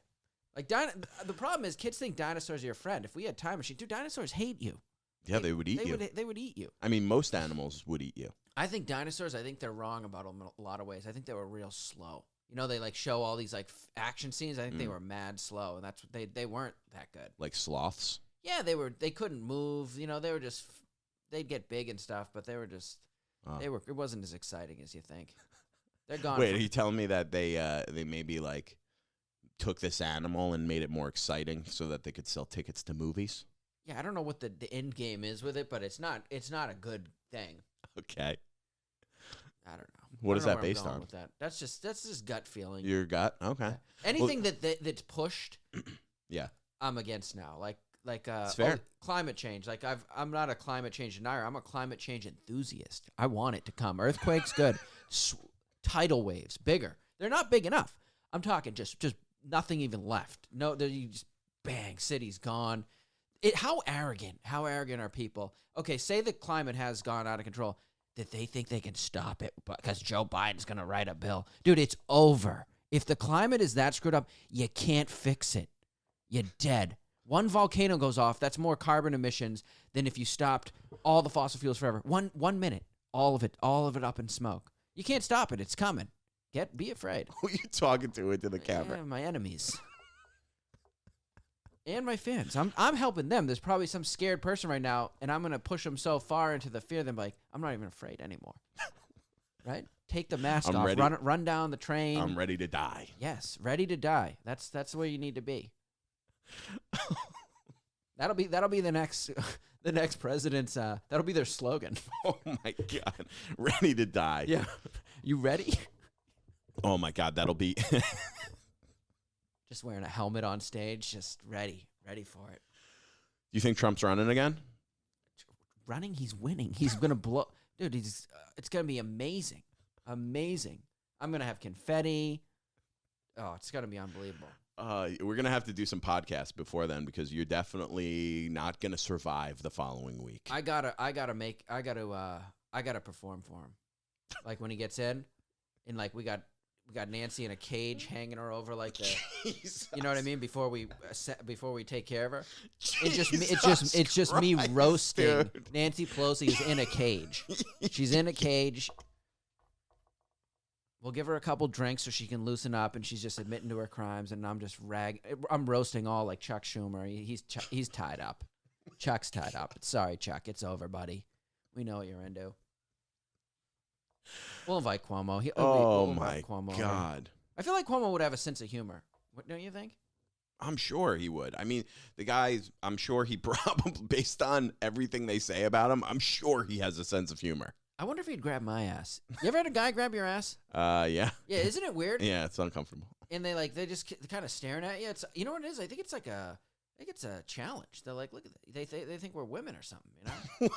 Speaker 2: Like the problem is kids think dinosaurs are your friend. If we had time machine, dude, dinosaurs hate you.
Speaker 1: Yeah, they would eat you.
Speaker 2: They would eat you.
Speaker 1: I mean, most animals would eat you.
Speaker 2: I think dinosaurs, they're wrong about them in a lot of ways. I think they were real slow. They like show all these like action scenes. I think they were mad slow, and that's what they weren't that good.
Speaker 1: Like sloths?
Speaker 2: Yeah, they couldn't move. They were just they'd get big and stuff, but they were just it wasn't as exciting as you think. They're gone.
Speaker 1: Wait, are you telling me that they maybe like took this animal and made it more exciting so that they could sell tickets to movies?
Speaker 2: Yeah, I don't know what the end game is with it, but it's not a good thing.
Speaker 1: Okay.
Speaker 2: I don't know.
Speaker 1: What is that based on?
Speaker 2: With that. That's just gut feeling.
Speaker 1: Your gut? Okay.
Speaker 2: Yeah. Anything that's pushed,
Speaker 1: yeah,
Speaker 2: I'm against now. Like
Speaker 1: it's fair.
Speaker 2: Climate change. Like I'm not a climate change denier. I'm a climate change enthusiast. I want it to come. Earthquakes, good. Tidal waves, bigger. They're not big enough. I'm talking just nothing even left. No, you just bang, city's gone. How arrogant are people? Okay, say the climate has gone out of control, that they think they can stop it because Joe Biden's going to write a bill. Dude, it's over. If the climate is that screwed up, you can't fix it. You're dead. One volcano goes off, that's more carbon emissions than if you stopped all the fossil fuels forever. 1 minute, all of it up in smoke. You can't stop it. It's coming. Be afraid.
Speaker 1: Who are you talking to into the camera?
Speaker 2: Yeah, my enemies. And my fans. I'm helping them. There's probably some scared person right now, and I'm going to push them so far into the fear, they're like, I'm not even afraid anymore. Right? Take the mask off.
Speaker 1: Ready.
Speaker 2: Run down the train.
Speaker 1: I'm ready to die.
Speaker 2: Yes, ready to die. That's where you need to be. That'll be the next president's that'll be their slogan.
Speaker 1: Oh my God. Ready to die.
Speaker 2: Yeah. You ready?
Speaker 1: Oh my God, that'll be.
Speaker 2: Just wearing a helmet on stage, just ready for it.
Speaker 1: You think Trump's running again?
Speaker 2: Running, he's winning. He's gonna blow, dude. It's gonna be amazing. I'm gonna have confetti. Oh, it's gonna be unbelievable.
Speaker 1: We're gonna have to do some podcasts before then because you're definitely not gonna survive the following week.
Speaker 2: I gotta perform for him. Like when he gets in, and like we got Nancy in a cage hanging her over like the, you know what I mean? Before we take care of her, it's just me roasting dude. Nancy Pelosi is in a cage. She's in a cage. We'll give her a couple drinks so she can loosen up, and she's just admitting to her crimes. And I'm just I'm roasting all like Chuck Schumer. He's tied up. Chuck's tied up. Sorry, Chuck. It's over, buddy. We know what you're into. We'll invite Cuomo.
Speaker 1: Oh
Speaker 2: we'll
Speaker 1: my
Speaker 2: Cuomo
Speaker 1: God!
Speaker 2: over. I feel like Cuomo would have a sense of humor. What don't you think?
Speaker 1: I'm sure he would. I mean, the guy's. I'm sure he probably, based on everything they say about him, I'm sure he has a sense of humor.
Speaker 2: I wonder if he'd grab my ass. You ever had a guy grab your ass?
Speaker 1: Yeah.
Speaker 2: Yeah, isn't it weird?
Speaker 1: Yeah, it's uncomfortable.
Speaker 2: And they're kind of staring at you. It's, you know what it is? I think it's a challenge. They're like, look at they think we're women or something, you know?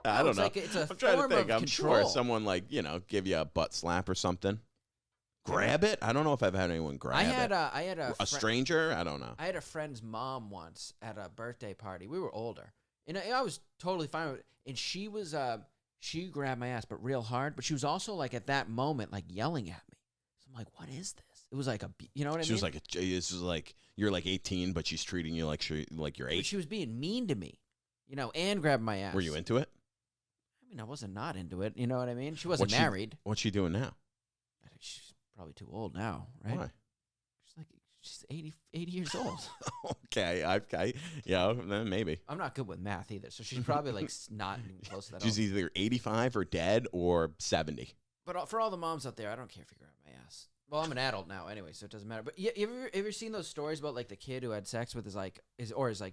Speaker 1: I don't know.
Speaker 2: It's a
Speaker 1: I'm trying to think.
Speaker 2: I'm
Speaker 1: control. Sure someone like, give you a butt slap or something. Grab it? I don't know if I've had anyone grab it.
Speaker 2: I had a
Speaker 1: stranger? I don't know.
Speaker 2: I had a friend's mom once at a birthday party. We were older. And I was totally fine with it. And she was she grabbed my ass, but real hard. But she was also like at that moment, like yelling at me. So I'm like, what is this? It was like you know what I mean?
Speaker 1: She was like, this is like, you're like 18, but she's treating you like you're 8.
Speaker 2: But she was being mean to me, and grabbed my ass.
Speaker 1: Were you into it?
Speaker 2: I mean, I wasn't not into it. You know what I mean? She wasn't married.
Speaker 1: What's she doing now?
Speaker 2: She's probably too old now, right?
Speaker 1: Why?
Speaker 2: She's 80 years old.
Speaker 1: Okay. Yeah, maybe.
Speaker 2: I'm not good with math either, so she's probably like not even close to that.
Speaker 1: She's either 85 or dead or 70.
Speaker 2: But for all the moms out there, I don't care if you grab my ass. Well, I'm an adult now anyway, so it doesn't matter. But you ever seen those stories about like the kid who had sex with his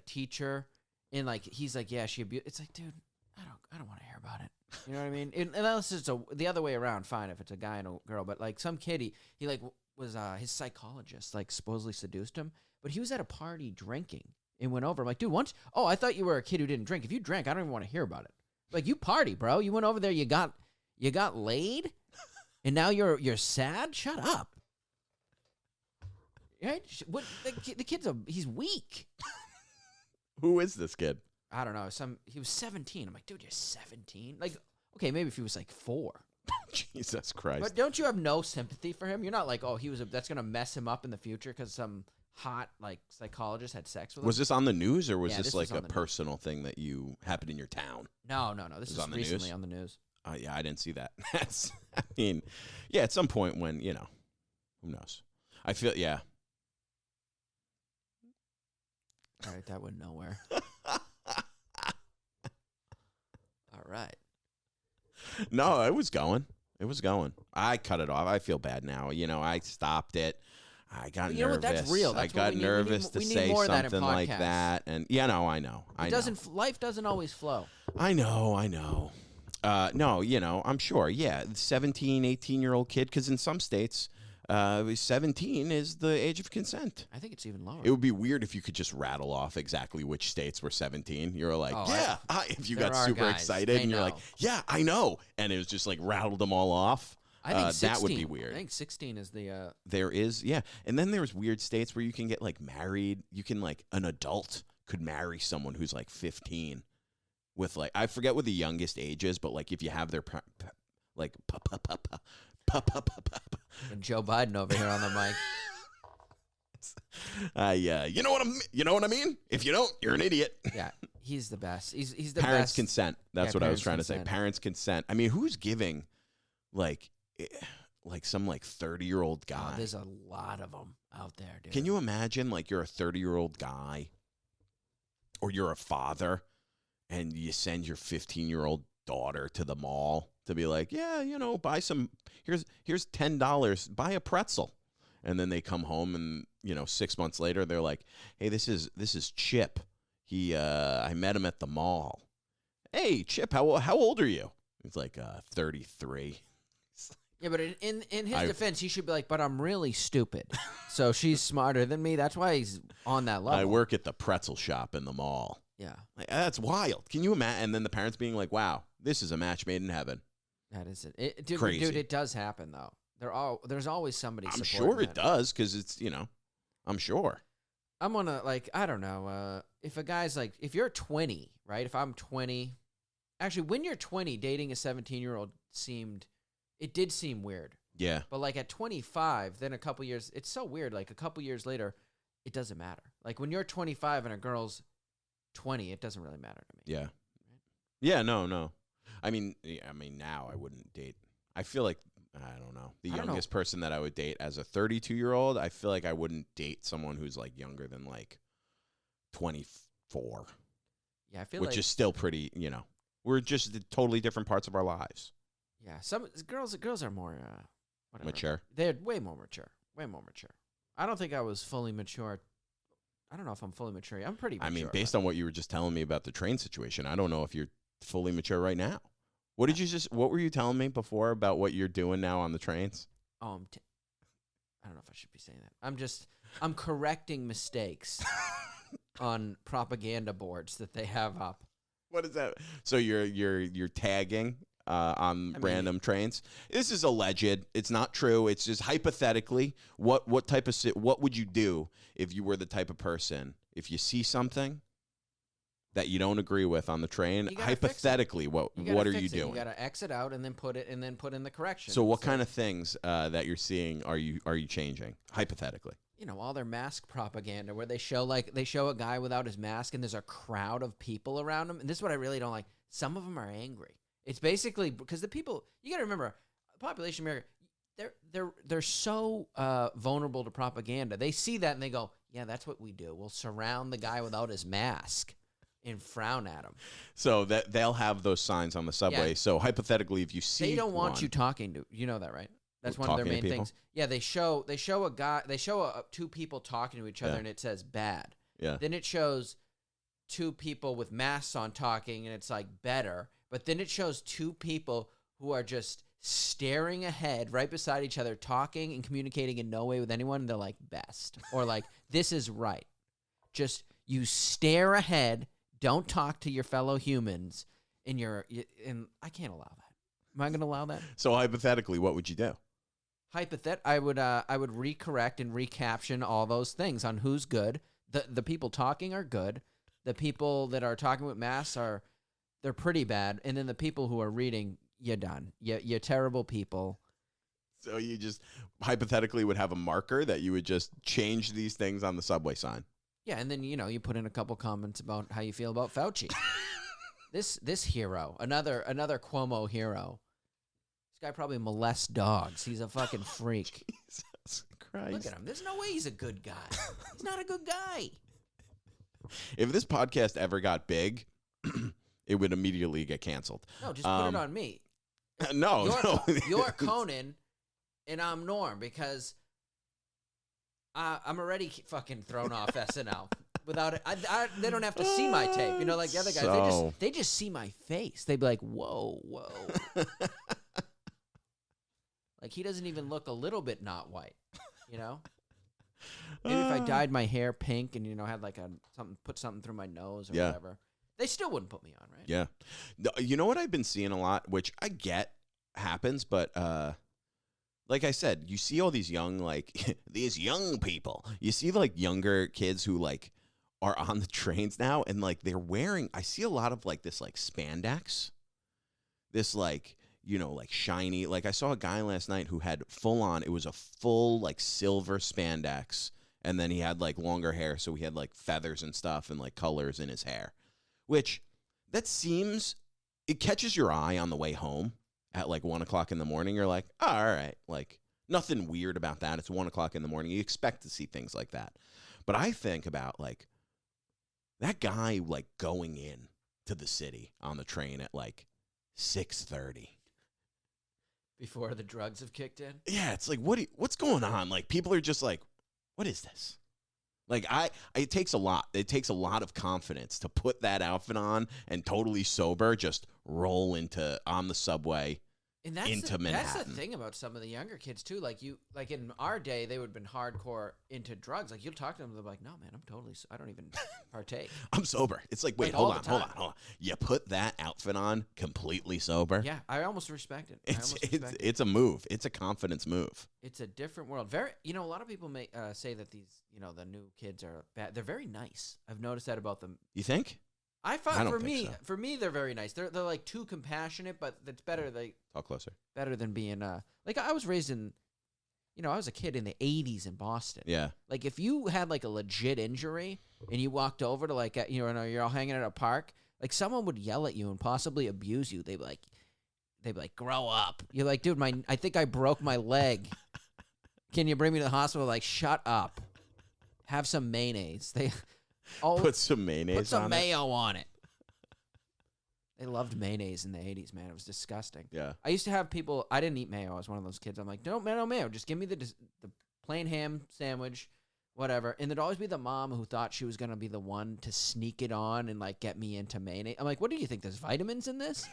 Speaker 2: teacher, and like he's like, yeah, she abused. It's like, dude, I don't want to hear about it. You know what I mean? Unless it's the other way around, fine if it's a guy and a girl. But like some kid, he like was his psychologist like supposedly seduced him, but he was at a party drinking and went over. I'm like, dude, I thought you were a kid who didn't drink. If you drank, I don't even want to hear about it. Like, you party, bro. You went over there, you got laid, and now you're sad. Shut up. Right? What the kid's he's weak.
Speaker 1: Who is this kid?
Speaker 2: I don't know. He was 17. I'm like, dude, you're 17. Like, okay, maybe if he was like 4.
Speaker 1: Jesus Christ.
Speaker 2: But don't you have no sympathy for him? You're not like, oh, that's gonna mess him up in the future because some hot like psychologist had sex with him.
Speaker 1: Was this on the news, or was
Speaker 2: this
Speaker 1: like
Speaker 2: was
Speaker 1: a personal thing that you happened in your town?
Speaker 2: No. This is
Speaker 1: on the
Speaker 2: recently
Speaker 1: news?
Speaker 2: on the news.
Speaker 1: Yeah, I didn't see that. I mean, yeah, at some point when, who knows? I feel, yeah.
Speaker 2: All right, that went nowhere. All right.
Speaker 1: No, it was going. I cut it off. I feel bad now. I stopped it. I got nervous.
Speaker 2: You know what? That's real.
Speaker 1: I got nervous to say something like that. And, I know.
Speaker 2: Life doesn't always flow.
Speaker 1: I know. No, I'm sure. Yeah, 17, 18-year-old kid, because in some states, 17 is the age of consent.
Speaker 2: I think it's even lower.
Speaker 1: It would be weird if you could just rattle off exactly which states were 17. You're like, if you got super excited and you're like, yeah, I know. And it was just like rattled them all off.
Speaker 2: I think 16,
Speaker 1: that would be weird.
Speaker 2: I think 16 is the...
Speaker 1: There is, yeah. And then there's weird states where you can get like married. You can like, an adult could marry someone who's like 15 with like, I forget what the youngest age is, but like if you have their like,
Speaker 2: and Joe Biden over here on the mic.
Speaker 1: Yeah, you know what I mean? If you don't, you're an idiot.
Speaker 2: Yeah, he's the best. He's the
Speaker 1: parents
Speaker 2: best.
Speaker 1: Consent. That's what I was trying to say. Parents consent. I mean, who's giving like some like 30-year-old guy?
Speaker 2: Oh, there's a lot of them out there, dude.
Speaker 1: Can you imagine like you're a 30-year-old guy or you're a father and you send your 15-year-old daughter to the mall to be like, yeah, buy some, here's $10, buy a pretzel. And then they come home and, 6 months later, they're like, hey, this is Chip. I met him at the mall. Hey, Chip, how old are you? He's like, 33.
Speaker 2: Yeah, but in his
Speaker 1: I-
Speaker 2: defense, he should be like, but I'm really stupid. So she's smarter than me. That's why he's on that level.
Speaker 1: I work at the pretzel shop in the mall.
Speaker 2: Yeah,
Speaker 1: Like, that's wild. Can you imagine? And then the parents being like, wow, this is a match made in heaven.
Speaker 2: that is it.
Speaker 1: Crazy.
Speaker 2: Dude, it does happen, though. There's always somebody
Speaker 1: I'm
Speaker 2: supporting
Speaker 1: sure it
Speaker 2: that.
Speaker 1: does because it's, I'm sure.
Speaker 2: I'm gonna, like, I don't know. If a guy's like, if you're 20, right? If I'm 20, actually, when you're 20, dating a 17-year-old did seem weird.
Speaker 1: Yeah.
Speaker 2: But like at 25, then a couple years, it's so weird. Like a couple years later, it doesn't matter. Like when you're 25 and a girl's 20, it doesn't really matter to me.
Speaker 1: Yeah. Yeah, no. I mean, now I wouldn't date. I feel like, I don't know. The youngest person that I would date as a 32-year-old, I feel like I wouldn't date someone who's like younger than like 24.
Speaker 2: Yeah, I feel
Speaker 1: which
Speaker 2: like
Speaker 1: is still pretty, we're just at totally different parts of our lives.
Speaker 2: yeah, some girls are more whatever.
Speaker 1: Mature.
Speaker 2: They're way more mature. Way more mature. I don't think I was fully mature. I don't know if I'm fully mature. I'm pretty mature.
Speaker 1: I mean, based on what you were just telling me about the train situation, I don't know if you're fully mature right now. What were you telling me before about what you're doing now on the trains?
Speaker 2: Oh, I don't know if I should be saying that. I'm correcting mistakes on propaganda boards that they have up.
Speaker 1: What is that? So you're tagging on random trains. This is alleged. It's not true. It's just hypothetically. What would you do if you were the type of person, if you see something that you don't agree with on the train? Hypothetically, what are you doing?
Speaker 2: You got to exit out and then put in the correction.
Speaker 1: So what kind of things that you're seeing are you changing hypothetically?
Speaker 2: All their mask propaganda where they show a guy without his mask and there's a crowd of people around him. And this is what I really don't like. Some of them are angry. It's basically because the people, you got to remember, population of America, they're so vulnerable to propaganda. They see that and they go, yeah, that's what we do. We'll surround the guy without his mask and frown at him.
Speaker 1: So that they'll have those signs on the subway.
Speaker 2: Yeah.
Speaker 1: So hypothetically, if you see,
Speaker 2: they don't want you talking to. You know that, right? That's one of their main
Speaker 1: people?
Speaker 2: things. Yeah, they show two people talking to each other, and it says bad.
Speaker 1: Yeah.
Speaker 2: Then it shows two people with masks on talking, and it's like better. But then it shows two people who are just staring ahead, right beside each other, talking and communicating in no way with anyone. And they're like best, or like this is right. Just you stare ahead. Don't talk to your fellow humans. And I can't allow that. Am I going to allow that?
Speaker 1: So hypothetically, what would you do?
Speaker 2: I would recorrect and recaption all those things on who's good. The people talking are good. The people that are talking with masks they're pretty bad. And then the people who are reading, you're done. You're terrible people.
Speaker 1: So you just hypothetically would have a marker that you would just change these things on the subway sign.
Speaker 2: Yeah, and then you put in a couple comments about how you feel about Fauci. This hero, another Cuomo hero. This guy probably molests dogs. He's a fucking freak.
Speaker 1: Jesus Christ.
Speaker 2: Look at him. There's no way he's a good guy. He's not a good guy.
Speaker 1: If this podcast ever got big, it would immediately get canceled.
Speaker 2: No, just put it on me.
Speaker 1: No.
Speaker 2: You're Conan, and I'm Norm because I'm already fucking thrown off SNL. Without it, they don't have to see my tape. Like the other guys, they just see my face. They'd be like, whoa. Like he doesn't even look a little bit not white, Maybe if I dyed my hair pink and had like put something through my nose or whatever, they still wouldn't put me on, right?
Speaker 1: Yeah. You know what I've been seeing a lot, which I get happens, but like I said, you see all these young these young people. You see like younger kids who like are on the trains now and like they're wearing. I see a lot of like this like spandex, this like. Like shiny. Like I saw a guy last night who had full on. It was a full like silver spandex, and then he had like longer hair, so he had like feathers and stuff and like colors in his hair. Which it catches your eye on the way home at like 1 o'clock in the morning. You're like, oh, all right, like nothing weird about that. It's 1 o'clock in the morning. You expect to see things like that, but I think about like that guy like going in to the city on the train at like 6:30.
Speaker 2: Before the drugs have kicked in?
Speaker 1: Yeah, it's like, what's going on? Like, people are just like, what is this? Like, it takes a lot. It takes a lot of confidence to put that outfit on and totally sober, just roll on the subway
Speaker 2: And that's
Speaker 1: into
Speaker 2: That's
Speaker 1: Manhattan.
Speaker 2: the thing about some of the younger kids too. Like in our day, they would have been hardcore into drugs. Like you'll talk to them, they're like, "No, man, I don't even partake."
Speaker 1: I'm sober. It's like, wait,
Speaker 2: Like,
Speaker 1: hold
Speaker 2: all
Speaker 1: on,
Speaker 2: the
Speaker 1: hold on,
Speaker 2: time.
Speaker 1: hold on. You put that outfit on completely sober.
Speaker 2: Yeah, I almost respect it.
Speaker 1: It's a move. It's a confidence move.
Speaker 2: It's a different world. A lot of people may say that these, the new kids are bad. They're very nice. I've noticed that about them.
Speaker 1: You think?
Speaker 2: I
Speaker 1: I
Speaker 2: find
Speaker 1: don't think so.
Speaker 2: for me, they're very nice. They're like too compassionate, but it's better.
Speaker 1: Talk closer.
Speaker 2: Better than being like I was raised in, I was a kid in the '80s in Boston.
Speaker 1: Yeah.
Speaker 2: Like if you had like a legit injury and you walked over to like you're all hanging at a park, like someone would yell at you and possibly abuse you. They'd be like, grow up. You're like, dude, I think I broke my leg. Can you bring me to the hospital? Like, shut up. Have some mayonnaise.
Speaker 1: Put some mayonnaise
Speaker 2: Put some
Speaker 1: on
Speaker 2: mayo on it. They loved mayonnaise in the 80s, man. It was disgusting.
Speaker 1: Yeah.
Speaker 2: I used to have people, I didn't eat mayo. I was one of those kids. I'm like, no mayo. Just give me the plain ham sandwich, whatever. And there'd always be the mom who thought she was going to be the one to sneak it on and like get me into mayonnaise. I'm like, what do you think? There's vitamins in this?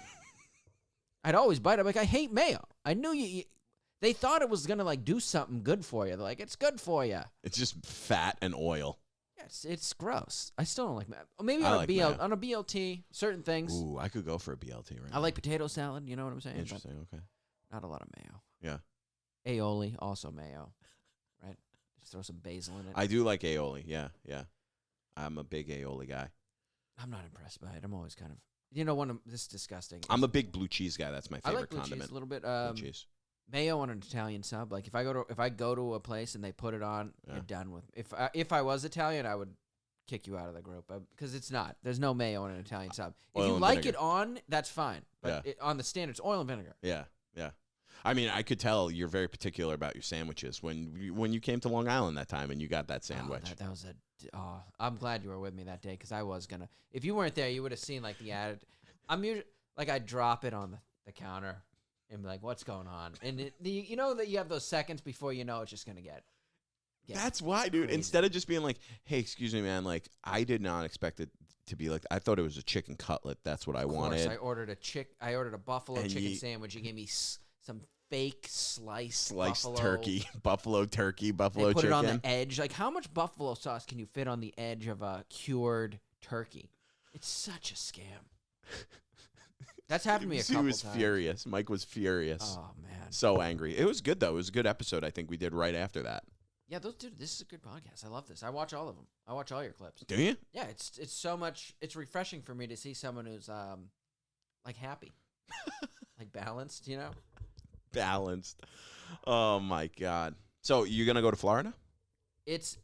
Speaker 2: I'd always bite. I'm like, I hate mayo. I knew you. They thought it was going to like do something good for you. They're like, it's good for you.
Speaker 1: It's just fat and oil.
Speaker 2: It's gross. I still don't like mayo. Maybe
Speaker 1: I
Speaker 2: on
Speaker 1: like
Speaker 2: a
Speaker 1: mayo.
Speaker 2: on a BLT, certain things.
Speaker 1: Ooh, I could go for a BLT right now.
Speaker 2: I like potato salad. You know what I'm saying?
Speaker 1: Interesting. Okay.
Speaker 2: Not a lot of mayo.
Speaker 1: Yeah.
Speaker 2: Aioli, also mayo. Right? Just throw some basil in it.
Speaker 1: I do like aioli. Yeah. Yeah. I'm a big aioli guy.
Speaker 2: I'm not impressed by it. I'm always kind of, this is disgusting.
Speaker 1: I'm a big blue cheese guy. That's my
Speaker 2: I
Speaker 1: favorite
Speaker 2: like blue
Speaker 1: condiment.
Speaker 2: cheese a little bit.
Speaker 1: Blue cheese.
Speaker 2: Mayo on an Italian sub. Like if I go to a place and they put it on, you're done with. If I was Italian, I would kick you out of the group because it's not. There's no mayo on an Italian sub. If
Speaker 1: Oil
Speaker 2: you
Speaker 1: and
Speaker 2: like
Speaker 1: vinegar.
Speaker 2: it on, that's fine. But on the standards, oil and vinegar.
Speaker 1: Yeah. Yeah. I mean, I could tell you're very particular about your sandwiches when you came to Long Island that time and you got that sandwich.
Speaker 2: Oh, that was I'm glad you were with me that day because I was gonna. If you weren't there, you would have seen like the added. I'm usually like I drop it on the counter and be like, "What's going on?" And that you have those seconds before you know it's just gonna get.
Speaker 1: That's why, dude.
Speaker 2: Crazy.
Speaker 1: Instead of just being like, "Hey, excuse me, man," like I did not expect it to be like. I thought it was a chicken cutlet. That's what I wanted.
Speaker 2: I ordered a buffalo chicken sandwich. You gave me some fake sliced
Speaker 1: buffalo turkey, buffalo
Speaker 2: they put
Speaker 1: chicken.
Speaker 2: It on the edge. Like, how much buffalo sauce can you fit on the edge of a cured turkey? It's such a scam. That's happened to me a couple times.
Speaker 1: He was furious. Mike was furious.
Speaker 2: Oh man,
Speaker 1: so angry. It was good though. It was a good episode. I think we did right after that.
Speaker 2: Yeah, dude, this is a good podcast. I love this. I watch all of them. I watch all your clips.
Speaker 1: Do you?
Speaker 2: Yeah, it's so much. It's refreshing for me to see someone who's like happy, like balanced.
Speaker 1: Balanced. Oh my God. So you're gonna go to Florida?
Speaker 2: It's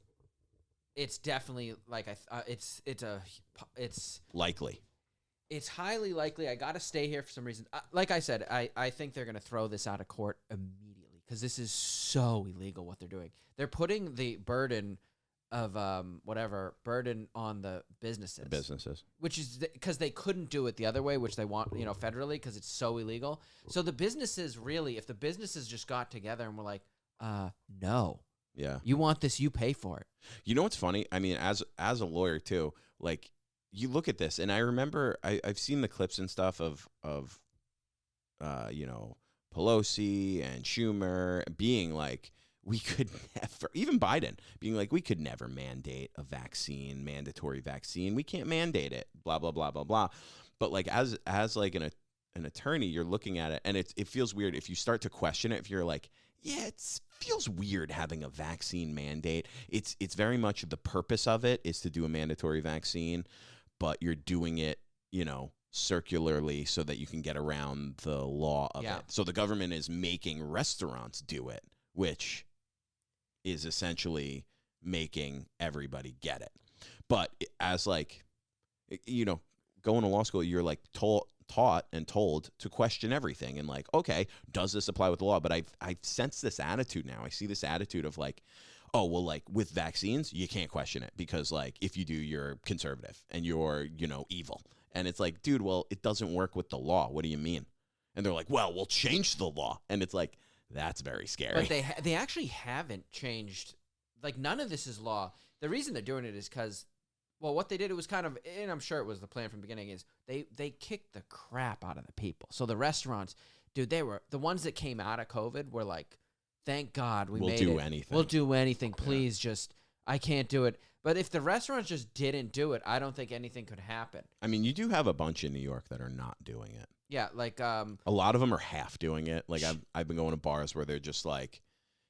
Speaker 2: definitely like it's
Speaker 1: likely.
Speaker 2: It's highly likely. I got to stay here for some reason. Like I said, I think they're going to throw this out of court immediately because this is so illegal what they're doing. They're putting the burden of burden on the businesses. Which is because they couldn't do it the other way, which they want, federally because it's so illegal. So the businesses really, if the businesses just got together and were like, no.
Speaker 1: Yeah.
Speaker 2: You want this, you pay for it.
Speaker 1: You know what's funny? I mean, as a lawyer too, like you look at this, and I remember I've seen the clips and stuff of Pelosi and Schumer being like, we could never, even Biden being like, we could never mandate a mandatory vaccine. We can't mandate it, blah, blah, blah, blah, blah. But like, as like an attorney, you're looking at it and it feels weird. If you start to question it, if you're like, yeah, it feels weird having a vaccine mandate. It's very much the purpose of it is to do a mandatory vaccine, but you're doing it, circularly so that you can get around the law of it. So the government is making restaurants do it, which is essentially making everybody get it. But as like, going to law school, you're like taught and told to question everything and like, okay, does this apply with the law? But I've sensed this attitude now. I see this attitude of like, oh, well, like with vaccines, you can't question it because like if you do, you're conservative and you're, evil. And it's like, dude, well, it doesn't work with the law. What do you mean? And they're like, well, we'll change the law. And it's like, that's very scary.
Speaker 2: But they actually haven't changed. Like none of this is law. The reason they're doing it is because, well, what they did, it was kind of, and I'm sure it was the plan from the beginning, is they kicked the crap out of the people. So the restaurants dude, they were the ones that came out of COVID were like, thank God we
Speaker 1: We'll
Speaker 2: made
Speaker 1: do
Speaker 2: it.
Speaker 1: anything.
Speaker 2: We'll do anything. Please, just I can't do it. But if the restaurants just didn't do it, I don't think anything could happen.
Speaker 1: I mean, you do have a bunch in New York that are not doing it.
Speaker 2: Yeah, like
Speaker 1: A lot of them are half doing it. Like I've been going to bars where they're just like,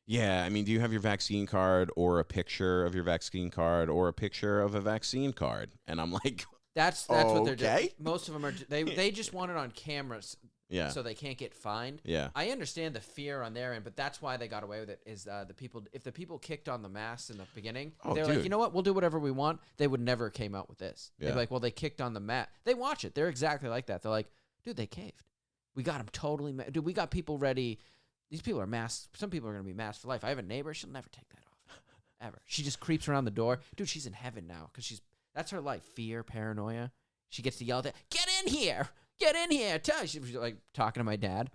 Speaker 1: yeah, I mean, do you have your vaccine card or a picture of your vaccine card or a picture of a vaccine card? And I'm like,
Speaker 2: that's what they're doing.
Speaker 1: okay.
Speaker 2: Most of them are they just want it on cameras.
Speaker 1: yeah,
Speaker 2: So they can't get fined.
Speaker 1: yeah,
Speaker 2: I understand the fear on their end, but that's why they got away with it. Is if the people kicked on the masks in the beginning, they're like,
Speaker 1: dude.
Speaker 2: you know what, we'll do whatever we want. They would never came out with this. They'd
Speaker 1: Yeah.
Speaker 2: be like, well, they kicked on the mat. They watch it. They're exactly like that. They're like, dude, they caved. We got them totally. Dude, we got people ready. These people are masked. Some people are gonna be masked for life. I have a neighbor. She'll never take that off, ever. She just creeps around the door. Dude, she's in heaven now because that's her life. Fear, paranoia. She gets to yell at, get in here. Get in here. She was like talking to my dad.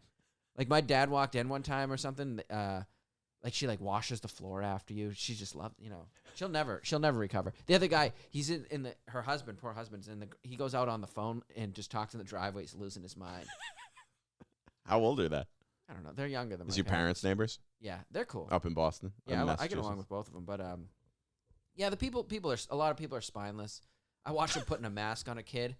Speaker 2: Like my dad walked in one time or something. Like she like washes the floor after you. She just loved, she'll never recover. The other guy, he's her husband, poor husband's he goes out on the phone and just talks in the driveway. He's losing his mind.
Speaker 1: How old are they?
Speaker 2: I don't know. They're younger than my
Speaker 1: Is your parents neighbors
Speaker 2: Yeah, they're cool.
Speaker 1: up in Boston?
Speaker 2: Yeah,
Speaker 1: In
Speaker 2: I get along
Speaker 1: Massachusetts?
Speaker 2: with both of them. But yeah, a lot of people are spineless. I watched him putting a mask on a kid.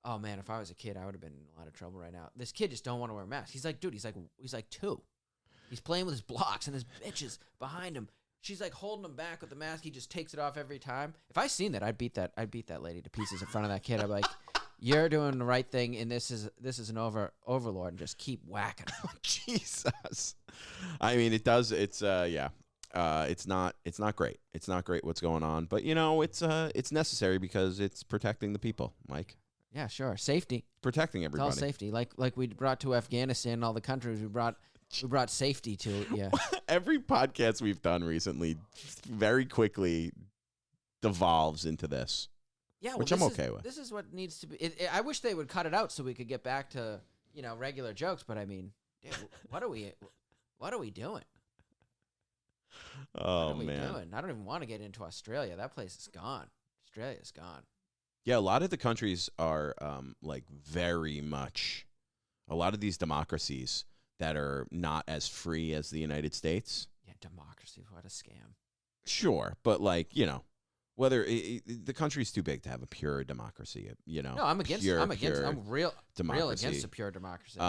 Speaker 2: Oh man, if I was a kid, I would have been in a lot of trouble right now. This kid just don't want to wear a mask. He's like, dude, he's like 2. He's playing with his blocks and his bitches behind him. She's like holding him back with the mask. He just takes it off every time. If I seen that, I'd beat that lady to pieces in front of that kid. I'd be like, you're doing the right thing, and this is an overlord, and just keep whacking him.
Speaker 1: Jesus. I mean, it does. It's yeah. It's not great. It's not great what's going on, but it's necessary because it's protecting the people, Mike.
Speaker 2: Yeah, sure. Safety.
Speaker 1: Protecting
Speaker 2: It's
Speaker 1: everybody.
Speaker 2: all safety. Like we brought to Afghanistan and all the countries, we brought safety to. Yeah.
Speaker 1: Every podcast we've done recently very quickly devolves into this.
Speaker 2: Yeah, well,
Speaker 1: Which I'm okay with.
Speaker 2: This is what needs to be. I wish they would cut it out so we could get back to regular jokes. But I mean, dude, what are we doing?
Speaker 1: Oh,
Speaker 2: What are we
Speaker 1: man.
Speaker 2: doing? I don't even want to get into Australia. That place is gone. Australia's gone.
Speaker 1: Yeah, a lot of the countries are like very much a lot of these democracies that are not as free as the United States.
Speaker 2: Yeah, democracy. What a scam.
Speaker 1: Sure, but like, whether the country's too big to have a pure democracy,
Speaker 2: No, I'm against.
Speaker 1: pure
Speaker 2: I'm real
Speaker 1: democracy.
Speaker 2: against a pure democracy.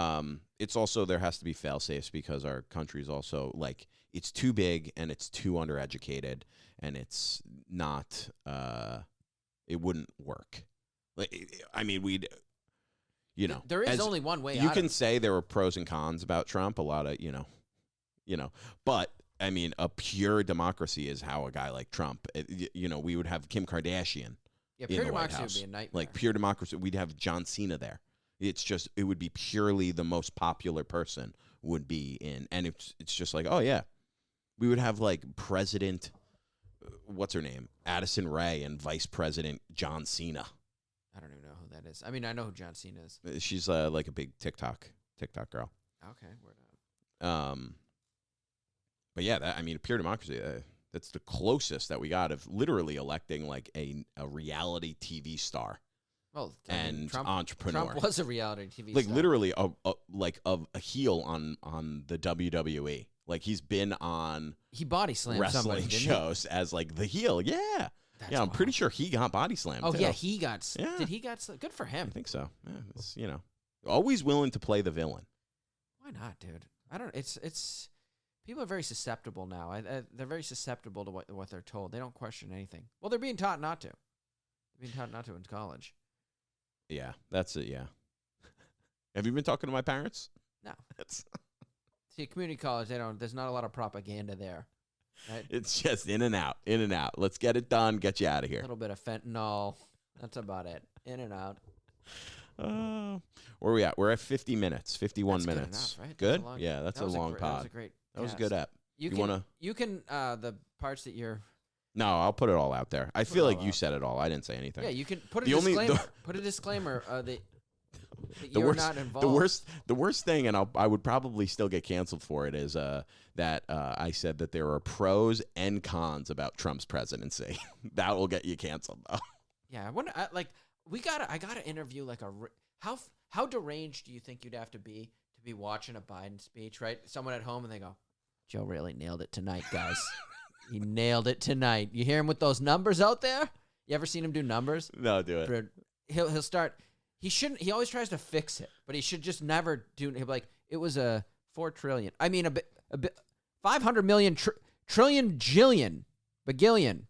Speaker 1: It's also there has to be fail safes because our country's also like it's too big and it's too undereducated and it's not it wouldn't work. Like I mean we'd
Speaker 2: there is only one way.
Speaker 1: you
Speaker 2: out
Speaker 1: can
Speaker 2: of
Speaker 1: say there were pros and cons about Trump. A lot of but I mean a pure democracy is how a guy like Trump. We would have Kim Kardashian.
Speaker 2: Yeah,
Speaker 1: in
Speaker 2: pure
Speaker 1: the White
Speaker 2: democracy would
Speaker 1: House.
Speaker 2: be a nightmare.
Speaker 1: Like pure democracy, we'd have John Cena there. It would be purely the most popular person would be in, and it's just like, oh yeah, we would have like President, what's her name, Addison Rae, and Vice President John Cena.
Speaker 2: I don't even know who that is. I mean, I know who John Cena is.
Speaker 1: She's like a big TikTok girl.
Speaker 2: Okay, word up.
Speaker 1: But yeah, I mean, pure democracy. That's the closest that we got of literally electing like a reality TV star
Speaker 2: Well,
Speaker 1: and
Speaker 2: Trump,
Speaker 1: entrepreneur.
Speaker 2: Trump was a reality TV
Speaker 1: Like
Speaker 2: star.
Speaker 1: literally a heel on the WWE. Like he's been on
Speaker 2: He body slammed somebody,
Speaker 1: wrestling
Speaker 2: didn't
Speaker 1: shows as like the heel. Yeah.
Speaker 2: That's
Speaker 1: Yeah, I'm pretty
Speaker 2: wild.
Speaker 1: sure he got body slammed.
Speaker 2: Oh
Speaker 1: too.
Speaker 2: yeah, he got.
Speaker 1: Yeah.
Speaker 2: Did he got? Good for
Speaker 1: I
Speaker 2: him.
Speaker 1: think so. Yeah, it's, always willing to play the villain.
Speaker 2: Why not, dude? I don't. It's. People are very susceptible now. They're very susceptible to what they're told. They don't question anything. Well, they're being taught not to. They're being taught not to in college.
Speaker 1: Yeah, that's it. Yeah. Have you been talking to my parents?
Speaker 2: No.
Speaker 1: That's
Speaker 2: See, community college, there's not a lot of propaganda there. Right?
Speaker 1: it's just in and out, in and out. Let's get it done. Get you out of
Speaker 2: A
Speaker 1: here.
Speaker 2: little bit of fentanyl. That's about it. In and out.
Speaker 1: Where are we at? We're at 50 minutes, 51
Speaker 2: That's good
Speaker 1: minutes.
Speaker 2: enough, right?
Speaker 1: Good?
Speaker 2: That's a long-
Speaker 1: Yeah, that's a
Speaker 2: That was
Speaker 1: long
Speaker 2: That was
Speaker 1: pod.
Speaker 2: a great.
Speaker 1: That was a
Speaker 2: cast.
Speaker 1: good app.
Speaker 2: You can the parts that you're.
Speaker 1: No, I'll put it all out there. I
Speaker 2: Put
Speaker 1: feel
Speaker 2: it
Speaker 1: like
Speaker 2: all
Speaker 1: you
Speaker 2: out.
Speaker 1: said it all. I didn't say anything.
Speaker 2: Yeah, you can put a
Speaker 1: The only-
Speaker 2: disclaimer.
Speaker 1: the-
Speaker 2: Put a disclaimer that
Speaker 1: The
Speaker 2: you're
Speaker 1: worst-
Speaker 2: not involved.
Speaker 1: The worst thing, and I would probably still get canceled for it, is that I said that there are pros and cons about Trump's presidency. That will get you canceled, though.
Speaker 2: Yeah, I wonder. I gotta interview like how deranged do you think you'd have to be be watching a Biden speech, right? Someone at home, and they go, Joe really nailed it tonight, guys. He nailed it tonight. You hear him with those numbers out there? You ever seen him do numbers?
Speaker 1: No, do it.
Speaker 2: He'll start. He shouldn't. He always tries to fix it, but he should just never do. He'll be like, it was a 4 trillion. I mean, a bit 500 million trillion jillion bagillion,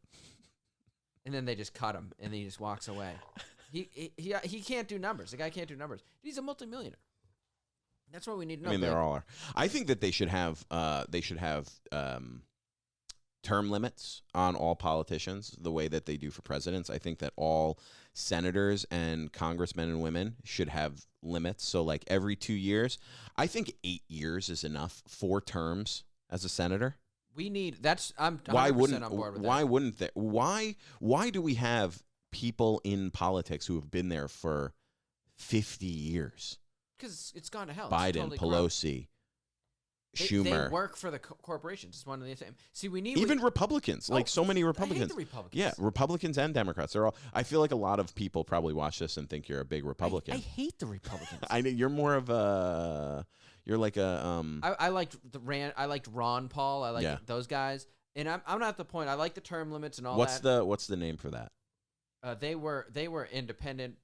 Speaker 2: and then they just cut him, and then he just walks away. He can't do numbers. The guy can't do numbers. He's a multimillionaire. That's what we need to know.
Speaker 1: I mean, there all are. I think that they should have term limits on all politicians, the way that they do for presidents. I think that all senators and congressmen and women should have limits. So, like every 2 years, I think 8 years is enough. 4 terms as a senator.
Speaker 2: We need. That's. I'm 100%
Speaker 1: Why wouldn't?
Speaker 2: on board with
Speaker 1: Why
Speaker 2: that.
Speaker 1: wouldn't they? Why do we have people in politics who have been there for 50 years?
Speaker 2: Because it's gone to hell.
Speaker 1: Biden,
Speaker 2: It's totally corrupt.
Speaker 1: Pelosi,
Speaker 2: They
Speaker 1: Schumer.
Speaker 2: work for the corporations. It's one of the same. See, we need
Speaker 1: Even Republicans, like so many
Speaker 2: I
Speaker 1: Republicans.
Speaker 2: hate the Republicans.
Speaker 1: Yeah, Republicans and Democrats. They're all. I feel like a lot of people probably watch this and think you're a big Republican.
Speaker 2: I hate the Republicans.
Speaker 1: I know you're more of a. You're like a.
Speaker 2: I liked I liked Ron Paul. I liked
Speaker 1: Yeah.
Speaker 2: those guys. And I'm not at the point. I like the term limits and all
Speaker 1: What's
Speaker 2: that.
Speaker 1: what's the name for that?
Speaker 2: They were independent.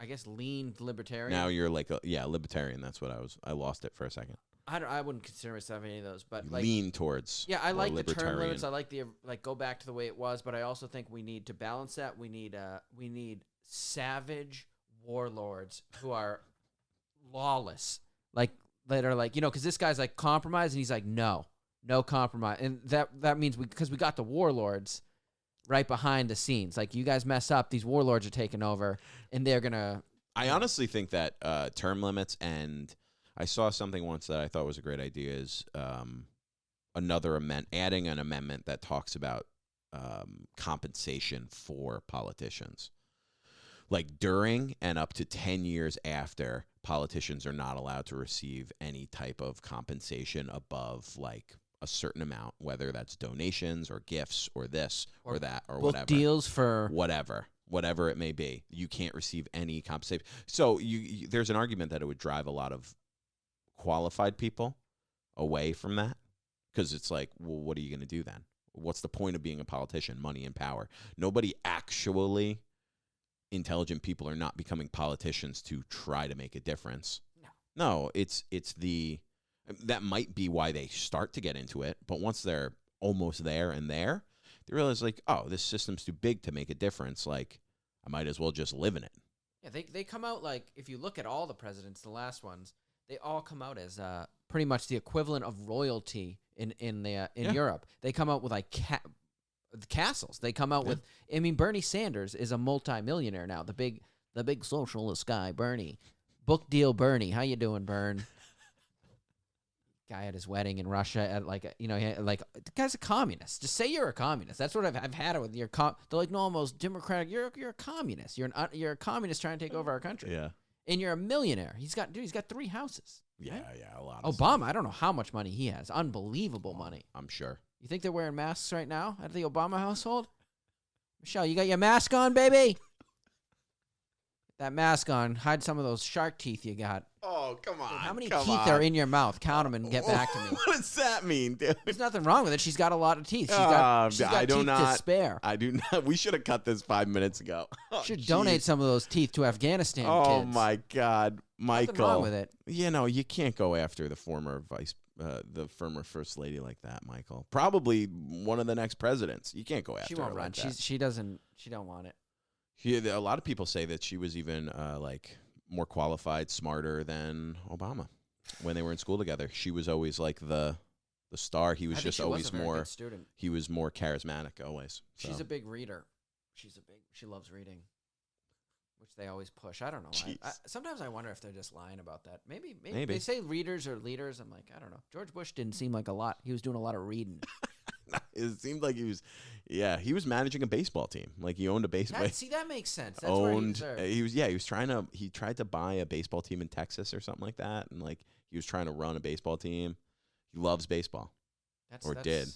Speaker 2: I guess lean libertarian.
Speaker 1: Now you're like libertarian. That's what I was. I lost it for a second.
Speaker 2: I wouldn't consider myself any of those, but like
Speaker 1: Lean towards.
Speaker 2: yeah, I
Speaker 1: or
Speaker 2: like the term
Speaker 1: libertarian.
Speaker 2: limits. I like the go back to the way it was, but I also think we need to balance that. We need savage warlords who are lawless, like that are like because this guy's like compromise, and he's like no compromise, and that means because we got the warlords right behind the scenes. Like you guys mess up, these warlords are taking over, and they're gonna.
Speaker 1: I honestly think that term limits, and I saw something once that I thought was a great idea, is adding an amendment that talks about compensation for politicians. Like during and up to 10 years after, politicians are not allowed to receive any type of compensation above like a certain amount, whether that's donations or gifts or this or that or
Speaker 2: Book
Speaker 1: whatever.
Speaker 2: deals for
Speaker 1: Whatever it may be. You can't receive any compensation. So there's an argument that it would drive a lot of qualified people away from that, because it's like, well, what are you going to do then? What's the point of being a politician? Money and power. Nobody actually intelligent people are not becoming politicians to try to make a difference. No, it's that might be why they start to get into it, but once they're almost there, they realize like, oh, this system's too big to make a difference. Like, I might as well just live in it.
Speaker 2: Yeah, they come out like, if you look at all the presidents, the last ones, they all come out as pretty much the equivalent of royalty in Europe. They come out with like castles. They come out with. I mean, Bernie Sanders is a multimillionaire now. The big socialist guy, Bernie. Book deal, Bernie. How you doing, Bern? Guy at his wedding in Russia at the guy's a communist. Just say you're a communist. That's what I've had it with. They're like, no, almost democratic. You're a communist. You're a communist trying to take over our country.
Speaker 1: Yeah.
Speaker 2: And you're a millionaire. He's got 3 houses.
Speaker 1: Yeah,
Speaker 2: right?
Speaker 1: yeah, a lot of
Speaker 2: Obama,
Speaker 1: stuff.
Speaker 2: I don't know how much money he has. Unbelievable money.
Speaker 1: I'm sure.
Speaker 2: You think they're wearing masks right now at the Obama household? Michelle, you got your mask on, baby? Get that mask on. Hide some of those shark teeth you got.
Speaker 1: Oh, come on.
Speaker 2: Dude, how many teeth are in your mouth? Count them and get back to me.
Speaker 1: What does that mean, dude?
Speaker 2: There's nothing wrong with it. She's got a lot of teeth. She's got teeth to spare.
Speaker 1: I do not. We should have cut this 5 minutes ago.
Speaker 2: Should donate some of those teeth to Afghanistan kids.
Speaker 1: Oh, my God. Michael.
Speaker 2: Nothing wrong with it.
Speaker 1: You can't go after the former first lady like that, Michael. Probably one of the next presidents. You can't go after
Speaker 2: She won't
Speaker 1: her
Speaker 2: run.
Speaker 1: like that.
Speaker 2: She don't want it.
Speaker 1: A lot of people say that she was even more qualified, smarter than Obama when they were in school together. She was always like the star. He was just always more
Speaker 2: student.
Speaker 1: He was more charismatic always. So.
Speaker 2: She's a big reader. She loves reading, which they always push. I don't know. Sometimes I wonder if they're just lying about that. Maybe they say readers are leaders. I'm like, I don't know. George Bush didn't seem like a lot. He was doing a lot of reading.
Speaker 1: It seemed like he was managing a baseball team. Like he owned a baseball.
Speaker 2: See, that makes sense. That's where
Speaker 1: he tried to buy a baseball team in Texas or something like that, and like he was trying to run a baseball team. He loves baseball. Did.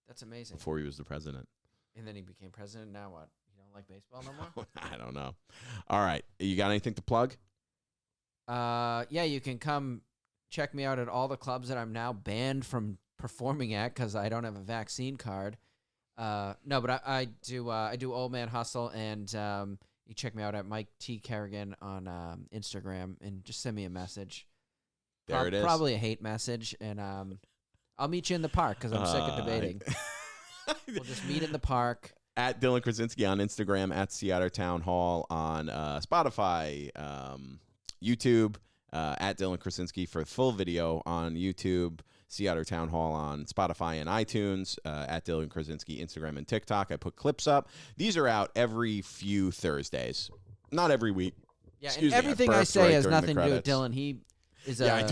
Speaker 2: That's amazing.
Speaker 1: Before he was the president.
Speaker 2: And then he became president. Now what? You don't like baseball no more?
Speaker 1: I don't know. All right, you got anything to plug?
Speaker 2: Yeah, you can come check me out at all the clubs that I'm now banned from performing at because I don't have a vaccine card. No, but I do Old Man Hustle, and you check me out at Mike T. Kerrigan on Instagram, and just send me a message.
Speaker 1: There it is.
Speaker 2: Probably a hate message, and I'll meet you in the park because I'm sick of debating. We'll just meet in the park.
Speaker 1: At Dylan Krasinski on Instagram, at Seattle Town Hall on Spotify, YouTube, at Dylan Krasinski for full video on YouTube, Seattle Town Hall on Spotify and iTunes, at Dylan Krasinski, Instagram and TikTok. I put clips up. These are out every few Thursdays, not every week.
Speaker 2: Yeah, and everything I say has nothing to do with Dylan. He is
Speaker 1: I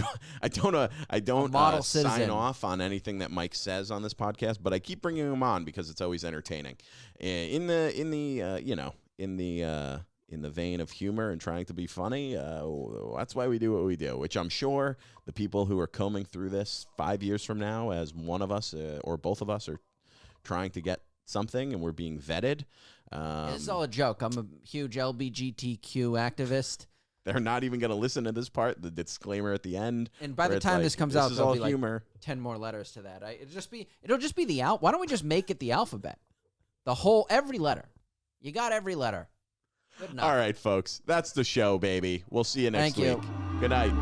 Speaker 1: don't
Speaker 2: model
Speaker 1: sign
Speaker 2: citizen.
Speaker 1: off on anything that Mike says on this podcast, but I keep bringing him on because it's always entertaining. In the vein of humor and trying to be funny, that's why we do what we do. Which I'm sure the people who are combing through this 5 years from now, as one of us or both of us are trying to get something and we're being vetted.
Speaker 2: It's all a joke. I'm a huge LGBTQ activist.
Speaker 1: They're not even going to listen to this part, the disclaimer at the end.
Speaker 2: And by the time this comes out,
Speaker 1: is
Speaker 2: there'll
Speaker 1: all
Speaker 2: be
Speaker 1: humor.
Speaker 2: like 10 more letters to that. It'll just be the why don't we just make it the alphabet? Every letter. You got every letter. Good enough.
Speaker 1: All right, folks. That's the show, baby. We'll see you next
Speaker 2: Thank
Speaker 1: week.
Speaker 2: you.
Speaker 1: Good night.